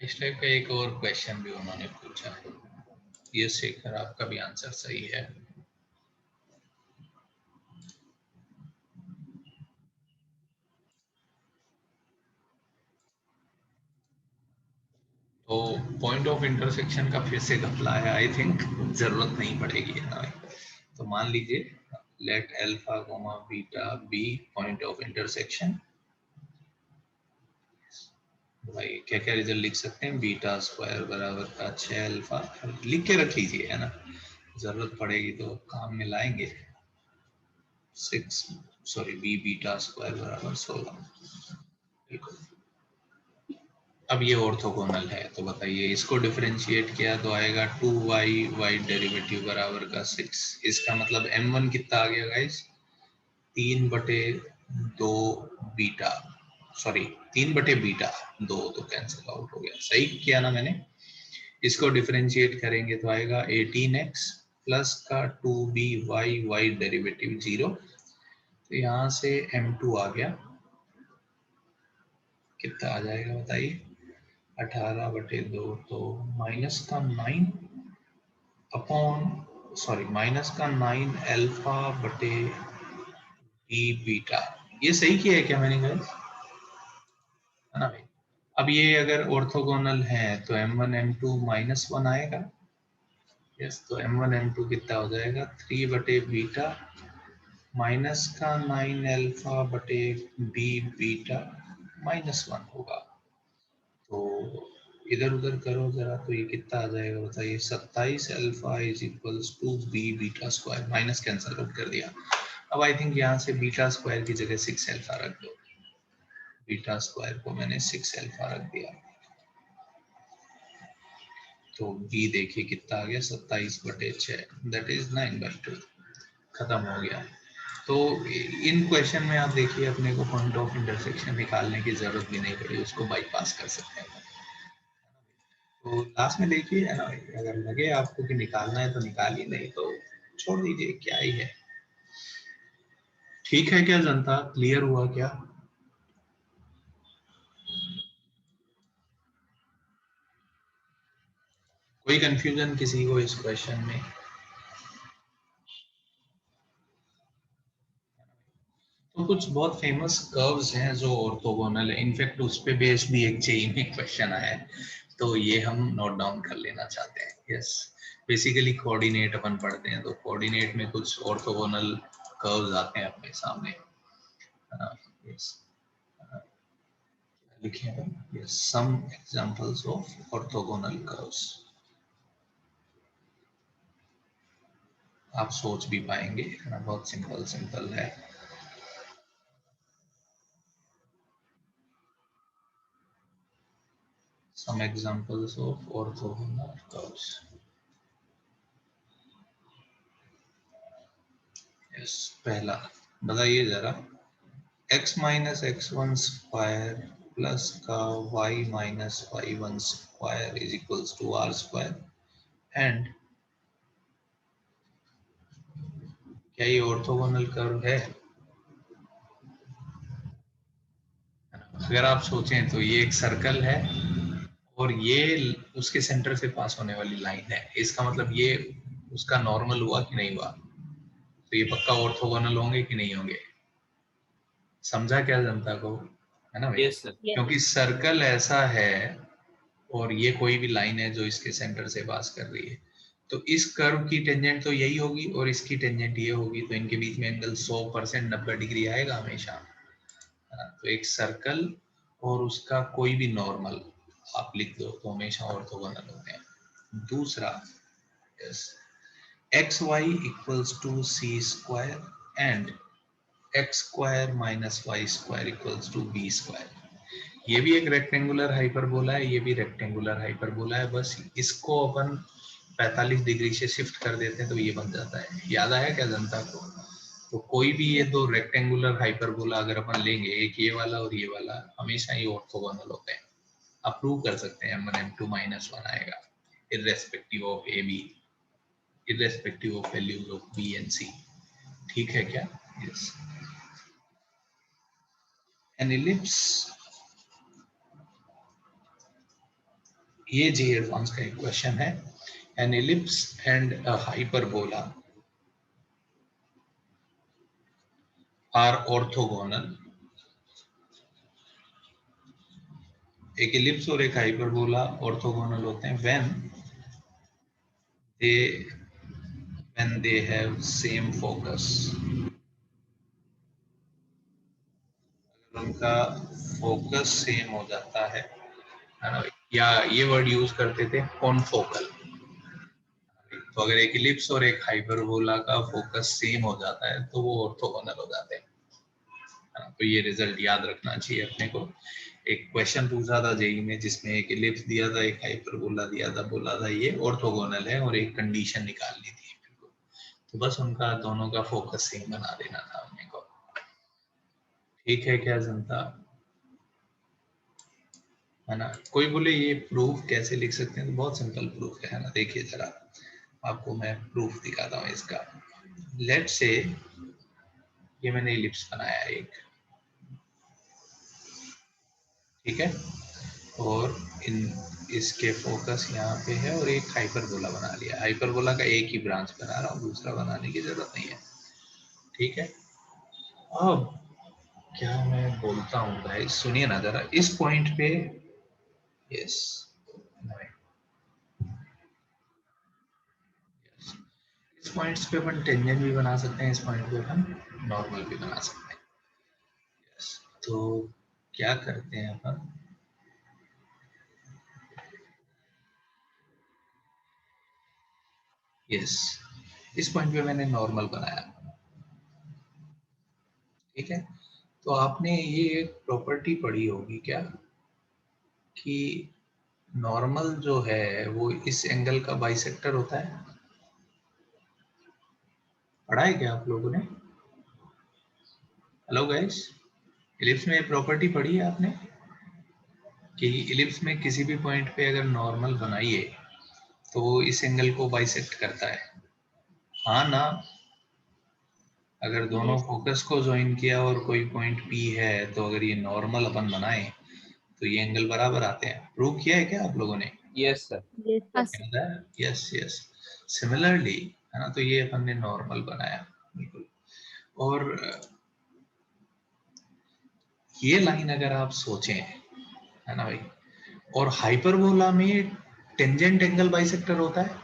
इस टाइप का एक और क्वेश्चन भी उन्होंने पूछा है। ये शेखर, आपका भी आंसर सही है। तो पॉइंट ऑफ इंटरसेक्शन का फिर से घपला है, आई थिंक जरूरत नहीं पड़ेगी, है ना भाई? तो मान लीजिए, let alpha comma beta be point of intersection. भाई क्या क्या रिजल्ट लिख सकते हैं? बीटा स्क्वायर बराबर का 6 अल्फा लिख के रख लीजिए, है ना? जरूरत पड़ेगी तो काम में लाएंगे। 6 सॉरी बी बीटा स्क्वायर बराबर 16। बिल्कुल। अब ये ऑर्थोगोनल है, तो बताइए इसको डिफरेंशिएट किया तो आएगा 2y, y डेरिवेटिव बराबर का 6। इसका मतलब m1 कितना आ गया गाइस? 3/2 बीटा सॉरी 3/बीटा 2 तो कैंसिल आउट हो गया, सही किया ना मैंने। इसको डिफरेंशिएट करेंगे तो आएगा 18x प्लस का 2by y डेरिवेटिव 0, तो यहाँ से m2 आ गया, कितना आ जाएगा बताइए, 18/2 तो माइनस का 9 अपॉन सॉरी माइनस का 9 अल्फा बटे b बीटा। ये सही किया है क्या मैंने गाइस, है ना भाई। अब ये अगर ऑर्थोगोनल है तो m1 m2 -1 आएगा, यस, तो m1 m2 कितना हो जाएगा 3/बीटा माइनस का 9 अल्फा बटे b बीटा -1 होगा। तो इधर उधर करो जरा, तो ये कितना आ जाएगा बताइए, 27 alpha is equals to b beta square, minus cancel out कर दिया। अब आई थिंक यहाँ से बीटा स्क्वायर की जगह 6 अल्फा रख दो, बीटा स्क्वायर को मैंने 6 अल्फा रख दिया, तो b देखिए कितना आ गया 27/6, दैट इज 9/2, खत्म हो गया। तो इन क्वेश्चन में आप देखिए अपने को पॉइंट ऑफ इंटरसेक्शन निकालने की जरूरत भी नहीं पड़ी, उसको बाईपास कर सकते हैं। तो लास्ट में देखिए, है ना, अगर लगे आपको कि निकालना है तो निकालिए, नहीं तो छोड़ दीजिए, क्या ही है। ठीक है क्या जनता, क्लियर हुआ क्या? कोई कंफ्यूजन किसी को इस क्वेश्चन में? तो कुछ बहुत फेमस कर्व्स हैं जो ऑर्थोगोनल है, इनफैक्ट उस पे बेस्ड भी एक जेईई में क्वेश्चन आया है, तो ये हम नोट डाउन कर लेना चाहते हैं। यस, बेसिकली कोऑर्डिनेट अपन पढ़ते हैं, तो कोऑर्डिनेट में कुछ ऑर्थोगोनल कर्व्स आते हैं अपने सामने। यस, लिखे हैं, yes, some examples of orthogonal curves. आप सोच भी पाएंगे, है ना, बहुत सिंपल सिंपल है। Some examples of orthogonal curves. Yes, पहला बताइए जरा, x minus x1 square plus का y minus y1 square is equals to r square, and क्या ये ऑर्थोगोनल कर्व है? अगर आप सोचें तो ये एक सर्कल है और ये उसके सेंटर से पास होने वाली लाइन है, इसका मतलब ये उसका नॉर्मल हुआ कि नहीं हुआ, तो ये पक्का ऑर्थोगोनल होंगे कि नहीं होंगे? समझा क्या जनता को, है ना भाई? Yes, sir. क्योंकि सर्कल ऐसा है और ये कोई भी लाइन है जो इसके सेंटर से पास कर रही है, तो इस कर्व की टेंजेंट तो यही होगी और इसकी टेंजेंट ये होगी, तो इनके बीच में एंगल 100% 90 डिग्री आएगा हमेशा, है ना? तो एक सर्कल और उसका कोई भी नॉर्मल आप लिख दो तो हमेशा ऑर्थोगोनल होते हैं। दूसरा, yes, x y equals to c square and x square minus y square equals to b square. ये भी एक रेक्टेंगुलर हाइपरबोला है, ये भी रेक्टेंगुलर हाइपरबोला है, बस इसको अपन 45 डिग्री से शिफ्ट कर देते हैं तो ये बन जाता है। याद आया क्या जनता को? तो कोई भी ये दो रेक्टेंगुलर हाइपरबोला अगर अपन लेंगे, एक ये वाला और ये वाला, हमेशा ये ऑर्थोगोनल होते हैं। आप प्रूव कर सकते हैं m1 m2 -1 आएगा irrespective of a b, irrespective of values of b and c। ठीक है क्या? यस। An ellipse, ये जी एडवांस का एक क्वेश्चन है। An ellipse and a hyperbola are orthogonal। एक इलिप्स और एक हाइपरबोला ऑर्थोगोनल होते हैं when they have same focus। अगर उनका फोकस सेम हो जाता है ना, या ये वर्ड यूज करते थे कॉनफोकल। तो अगर एक इलिप्स और एक हाइपरबोला का फोकस सेम हो जाता है तो वो ऑर्थोगोनल हो जाते हैं। तो ये रिजल्ट याद रखना चाहिए अपने को। एक क्वेश्चन पूछा था जेईई में जिसमें एक इलिप्स दिया था, एक हाइपरबोला दिया था, बोला था ये ऑर्थोगोनल है और एक कंडीशन निकालनी थी, तो बस उनका दोनों का फोकस सेम बना देना था अपने को। ठीक है क्या जनता? है ना। कोई बोले ये प्रूफ कैसे लिख सकते हैं, तो बहुत सिंपल प्रूफ है ना। देखिए जरा आपको मैं प्रूफ दिखाता हूँ इसका। लेट्स से ये मैंने इलिप्स बनाया एक, ठीक है, और इन इसके फोकस यहाँ पे है और एक हाइपरबोला बना लिया। हाइपरबोला का एक ही ब्रांच बना रहा हूँ, दूसरा बनाने की जरूरत नहीं है, ठीक है। अब क्या मैं बोलता हूँ गाइस, सुनिए ना जरा, इस पॉइंट पे यस इस पॉइंट्स पे अपन टेंजेंट भी बना सकते हैं, इस पॉइंट पे अपन नॉर्मल भी बना सकते हैं। यस, तो क्या करते हैं अपन, यस, इस पॉइंट पे मैंने नॉर्मल बनाया, ठीक है। तो आपने ये एक प्रॉपर्टी पढ़ी होगी क्या कि नॉर्मल जो है वो इस एंगल का बाइसेक्टर होता है, पढ़ा है क्या आप लोगों ने? हेलो गाइस, इलिप्स में प्रॉपर्टी पढ़ी है आपने कि इलिप्स में किसी भी पॉइंट पे अगर नॉर्मल बनाइए तो वो इस एंगल को बाइसेक्ट करता है, हाँ ना। अगर दोनों Yes. फोकस को ज्वाइन किया और कोई पॉइंट पी है, तो अगर ये नॉर्मल अपन बनाए तो ये एंगल बराबर आते हैं। प्रूव किया है क्या आप लोगों ने? Yes, sir. Yes, sir. याद है? यस यस, सिमिलरली, है ना। तो ये अपन ने नॉर्मल बनाया, बिल्कुल। और ये लाइन अगर आप सोचें, है ना भाई, और हाइपरबोला में टेंजेंट एंगल बाइसेक्टर होता है,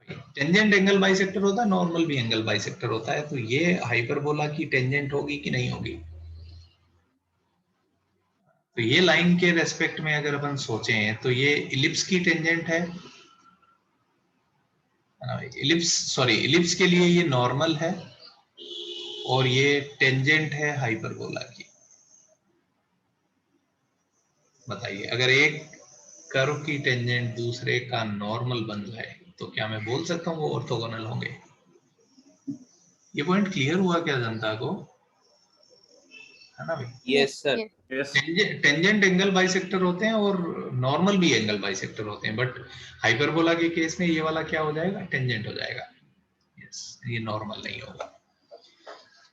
टेंजेंट एंगल बाइसेक्टर होता है, नॉर्मल भी एंगल बाइसेक्टर होता है। तो ये हाइपरबोला की टेंजेंट होगी कि नहीं होगी? तो ये लाइन के रेस्पेक्ट में अगर अपन सोचें तो ये इलिप्स की टेंजेंट है ना। इलिप्स, सॉरी, इलिप्स के लिए ये नॉर्मल है और ये टेंजेंट है हाइपरबोला की। बताइए, अगर एक कर्व की टेंजेंट दूसरे का नॉर्मल बन जाए तो क्या मैं बोल सकता हूँ वो ऑर्थोगोनल होंगे? ये पॉइंट क्लियर हुआ क्या जनता को, है ना भाई? Yes, sir. Yes. Yes tangent angle bisector होते हैं और नॉर्मल भी एंगल बाइसेक्टर होते हैं, बट हाइपरबोला के केस में ये वाला क्या हो जाएगा? टेंजेंट हो जाएगा। यस, ये नॉर्मल नहीं होगा।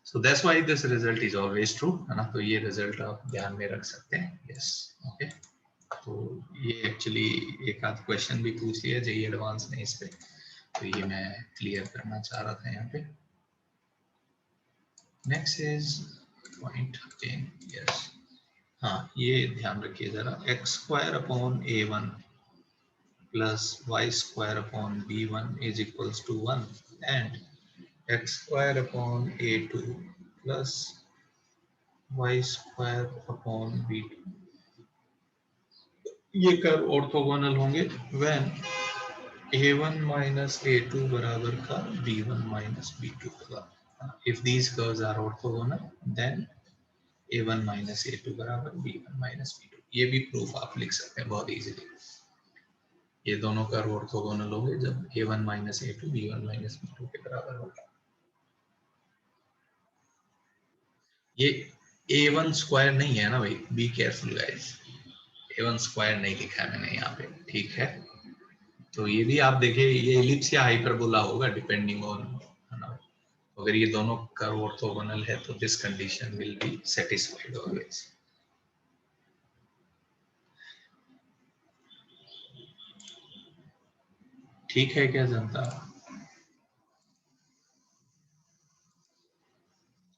So that's why this result is always true, है ना। तो ये रिजल्ट आप ध्यान में रख सकते हैं। Yes, okay. तो ये एक्चुअली एक आध क्वेश्चन भी पूछ लिया जेईई एडवांस ने इस पे, तो ये मैं क्लियर करना चाह रहा था यहाँ पे। Next is point 10। यस, हाँ, ये ध्यान रखिए जरा, x square upon a1 plus y square upon b1 is equals to 1 and x square upon a2 plus y square upon b2, ये कर्व ऑर्थोगोनल होंगे व्हेन a1 माइनस a2 बराबर का b1 minus b2 होगा। If these curves are orthogonal then a1 minus a2 बराबर b1 minus b2। ये भी proof आप लिख सकते हैं बहुत इजीली। ये दोनों कर्व ऑर्थोगोनल होंगे जब a1 minus a2 b1 minus b2 के बराबर होगा। ये a1 स्क्वायर नहीं है ना भाई, be careful guys, a1 square नहीं लिखा है मैंने यहाँ पे, ठीक है। तो ये भी आप देखिए, ये इलिप्स या हाइपरबोला होगा डिपेंडिंग ऑन, है ना। अगर ये दोनों कर्व ऑर्थोगोनल है तो this condition will be satisfied always. ठीक है क्या जनता?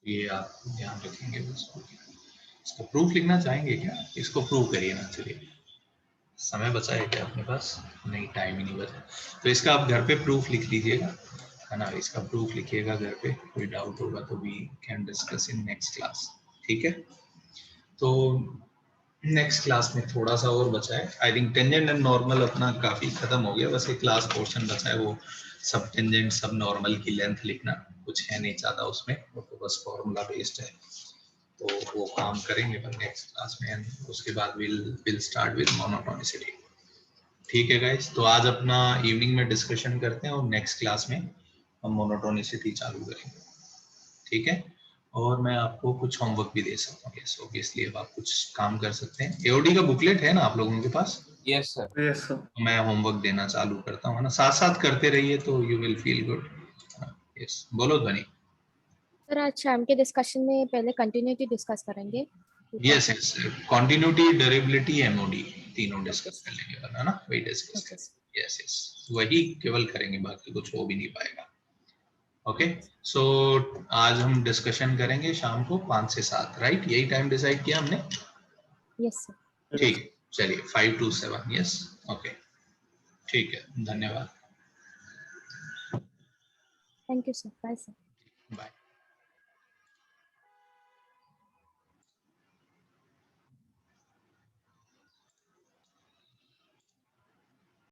ये आप ध्यान रखेंगे उसको। इसको प्रूफ लिखना चाहेंगे क्या? इसको प्रूव करिए ना, चलिए। समय बचा है क्या अपने पास? नहीं, टाइम ही नहीं बचा। तो इसका आप घर पे प्रूफ लिख लीजिएगा, है ना। इसका प्रूफ लिखिएगा घर पे, कोई डाउट होगा तो we can discuss in next class, ठीक है। तो नेक्स्ट क्लास में थोड़ा सा और बचा है, I think tangent and normal अपना काफी खत्म हो गया, बस एक क्लास पोर्शन बचा है, वो सब टेंजेंट सब नॉर्मल की लेंथ लिखना, कुछ है नहीं ज्यादा उसमें, वो तो बस फॉर्मूला बेस्ड है। तो वो काम करेंगे अपन नेक्स्ट क्लास में, and उसके बाद विल स्टार्ट विद मोनोटोनिसिटी। ठीक है गाइस, तो आज अपना इवनिंग में डिस्कशन करते हैं और नेक्स्ट क्लास में हम मोनोटोनिसिटी चालू करेंगे, ठीक है। और मैं आपको कुछ होमवर्क भी दे सकता हूँ। यस ऑब्वियसली अब आप कुछ काम कर सकते हैं। एओडी का बुकलेट है ना आप लोगों के पास? Yes, sir. Yes sir. मैं होमवर्क देना चालू करता हूँ, है ना, साथ साथ करते रहिए तो you will feel good. Yes बोलो ध्वनि। सर आज शाम के डिस्कशन में पहले कंटिन्यूटी डिस्कस करेंगे। Yes yes continuity, durability, MoD तीनों डिस्कस कर लेंगे, है ना, वही डिस्कस ओके करेंगे। यस यस वही केवल करेंगे, बाकी कुछ हो भी नहीं पाएगा। ओके सो आज हम डिस्कशन करेंगे शाम को 5 से 7, राइट? यही टाइम डिसाइड किया हमने। Yes sir. ठीक, चलिए 5 to 7। यस ओके ठीक है, धन्यवाद। Thank you sir. Bye sir. Bye.